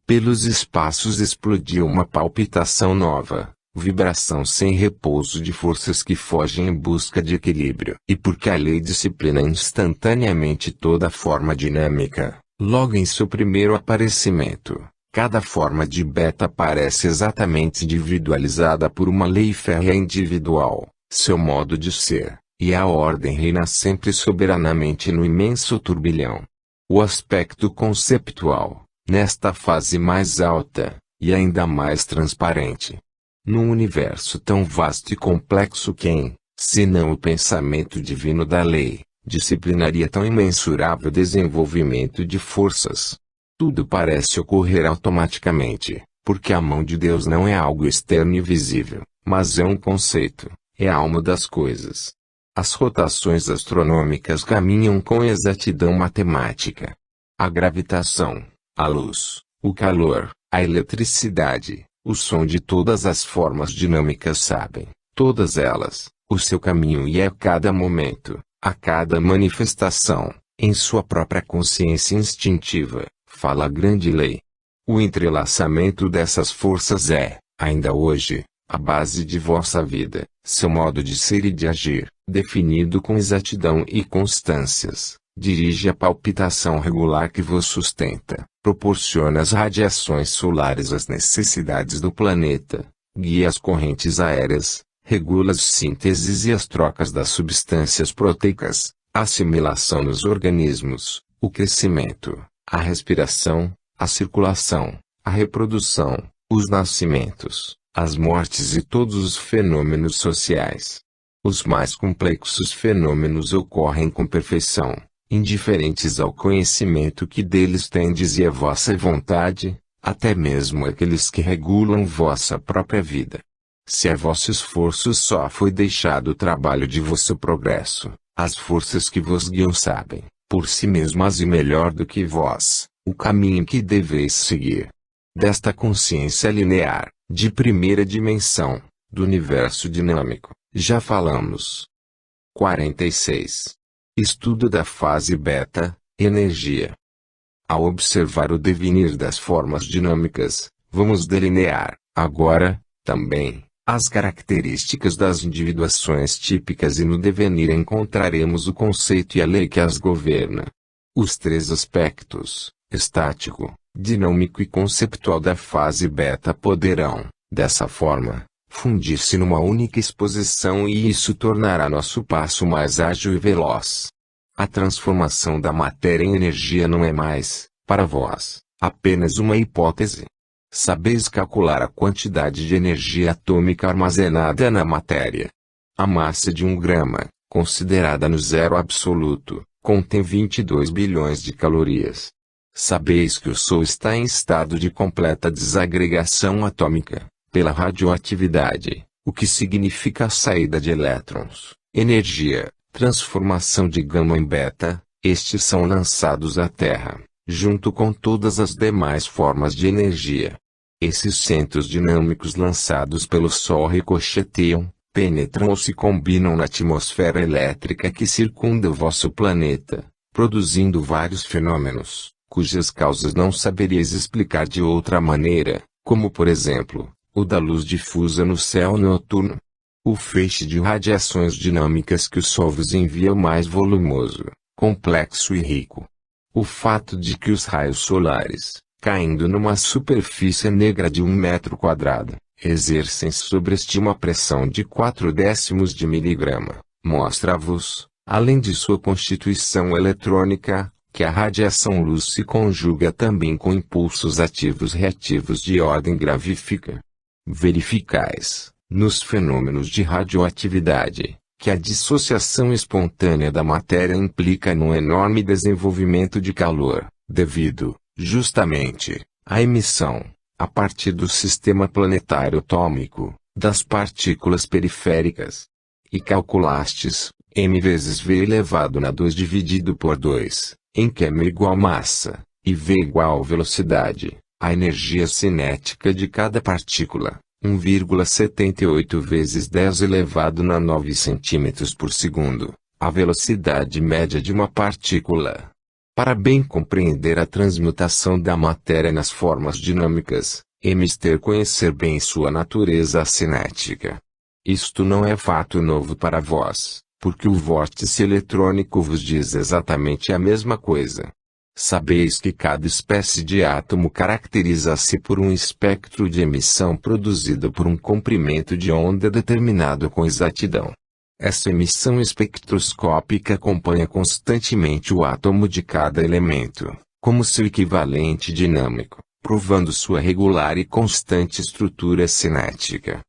Pelos espaços explodiu uma palpitação nova, vibração sem repouso de forças que fogem em busca de equilíbrio. E porque a lei disciplina instantaneamente toda forma dinâmica, logo em seu primeiro aparecimento, cada forma de beta aparece exatamente individualizada por uma lei férrea individual, seu modo de ser, e a ordem reina sempre soberanamente no imenso turbilhão. O aspecto conceptual, nesta fase mais alta, e ainda mais transparente. Num universo tão vasto e complexo quem, senão o pensamento divino da lei, disciplinaria tão imensurável desenvolvimento de forças? Tudo parece ocorrer automaticamente, porque a mão de Deus não é algo externo e visível, mas é um conceito, é a alma das coisas. As rotações astronômicas caminham com exatidão matemática. A gravitação, a luz, o calor, a eletricidade, o som de todas as formas dinâmicas sabem, todas elas, o seu caminho e a cada momento, a cada manifestação, em sua própria consciência instintiva, fala a grande lei. O entrelaçamento dessas forças é, ainda hoje, a base de vossa vida, seu modo de ser e de agir, definido com exatidão e constâncias. Dirige a palpitação regular que vos sustenta, proporciona as radiações solares às necessidades do planeta, guia as correntes aéreas, regula as sínteses e as trocas das substâncias proteicas, a assimilação nos organismos, o crescimento, a respiração, a circulação, a reprodução, os nascimentos, as mortes e todos os fenômenos sociais. Os mais complexos fenômenos ocorrem com perfeição, indiferentes ao conhecimento que deles tendes e à vossa vontade, até mesmo aqueles que regulam vossa própria vida. Se a vosso esforço só foi deixado o trabalho de vosso progresso, as forças que vos guiam sabem, por si mesmas e melhor do que vós, o caminho que deveis seguir. Desta consciência linear, de primeira dimensão, do universo dinâmico, já falamos. 46. Estudo da fase beta, energia. Ao observar o devenir das formas dinâmicas, vamos delinear, agora, também, as características das individuações típicas e no devenir encontraremos o conceito e a lei que as governa. Os três aspectos, estático, dinâmico e conceptual da fase beta poderão, dessa forma, fundir-se numa única exposição e isso tornará nosso passo mais ágil e veloz. A transformação da matéria em energia não é mais, para vós, apenas uma hipótese. Sabeis calcular a quantidade de energia atômica armazenada na matéria. A massa de 1 grama, considerada no zero absoluto, contém 22 bilhões de calorias. Sabeis que o Sol está em estado de completa desagregação atômica, pela radioatividade, o que significa a saída de elétrons, energia, transformação de gama em beta, estes são lançados à Terra, junto com todas as demais formas de energia. Esses centros dinâmicos lançados pelo Sol ricocheteiam, penetram ou se combinam na atmosfera elétrica que circunda o vosso planeta, produzindo vários fenômenos, cujas causas não saberíeis explicar de outra maneira, como por exemplo, o da luz difusa no céu noturno. O feixe de radiações dinâmicas que o Sol vos envia é o mais volumoso, complexo e rico. O fato de que os raios solares, caindo numa superfície negra de 1 metro quadrado, exercem sobre este uma pressão de 0,4 de miligrama, mostra-vos, além de sua constituição eletrônica, que a radiação luz se conjuga também com impulsos ativos reativos de ordem gravífica. Verificais, nos fenômenos de radioatividade, que a dissociação espontânea da matéria implica num enorme desenvolvimento de calor, devido, justamente, à emissão, a partir do sistema planetário atômico, das partículas periféricas. E calculastes, m vezes v elevado na 2 dividido por 2, em que m igual massa, e v igual velocidade, a energia cinética de cada partícula, 1,78 vezes 10 elevado na 9 centímetros por segundo, a velocidade média de uma partícula. Para bem compreender a transmutação da matéria nas formas dinâmicas, é mister conhecer bem sua natureza cinética. Isto não é fato novo para vós, porque o vórtice eletrônico vos diz exatamente a mesma coisa. Sabeis que cada espécie de átomo caracteriza-se por um espectro de emissão produzido por um comprimento de onda determinado com exatidão. Essa emissão espectroscópica acompanha constantemente o átomo de cada elemento, como seu equivalente dinâmico, provando sua regular e constante estrutura cinética.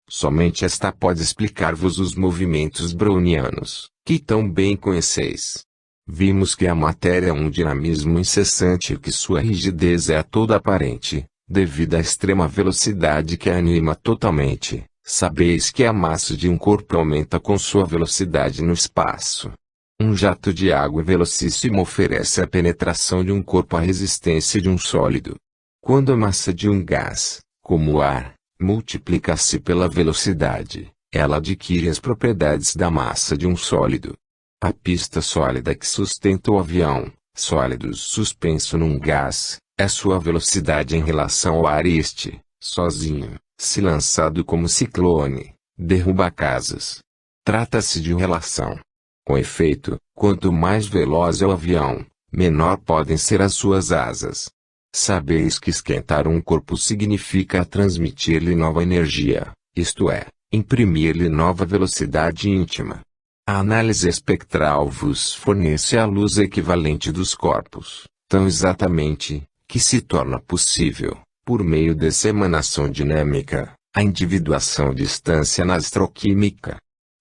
Somente esta pode explicar-vos os movimentos brownianos, que tão bem conheceis. Vimos que a matéria é um dinamismo incessante e que sua rigidez é a toda aparente, devido à extrema velocidade que a anima totalmente. Sabeis que a massa de um corpo aumenta com sua velocidade no espaço. Um jato de água velocíssimo oferece à penetração de um corpo a resistência de um sólido. Quando a massa de um gás, como o ar, multiplica-se pela velocidade, ela adquire as propriedades da massa de um sólido. A pista sólida que sustenta o avião, sólido suspenso num gás, é sua velocidade em relação ao ar e este, sozinho, se lançado como ciclone, derruba casas. Trata-se de relação. Com efeito, quanto mais veloz é o avião, menor podem ser as suas asas. Sabeis que esquentar um corpo significa transmitir-lhe nova energia, isto é, imprimir-lhe nova velocidade íntima. A análise espectral vos fornece a luz equivalente dos corpos, tão exatamente, que se torna possível, por meio dessa emanação dinâmica, a individuação distância na astroquímica.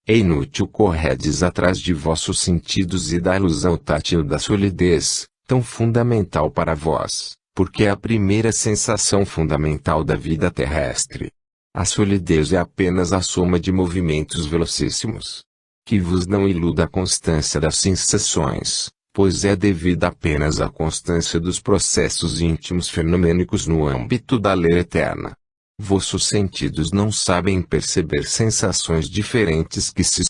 É inútil corredes atrás de vossos sentidos e da ilusão tátil da solidez, tão fundamental para vós, porque é a primeira sensação fundamental da vida terrestre. A solidez é apenas a soma de movimentos velocíssimos. Que vos não iluda a constância das sensações, pois é devida apenas à constância dos processos íntimos fenomênicos no âmbito da lei eterna. Vossos sentidos não sabem perceber sensações diferentes que se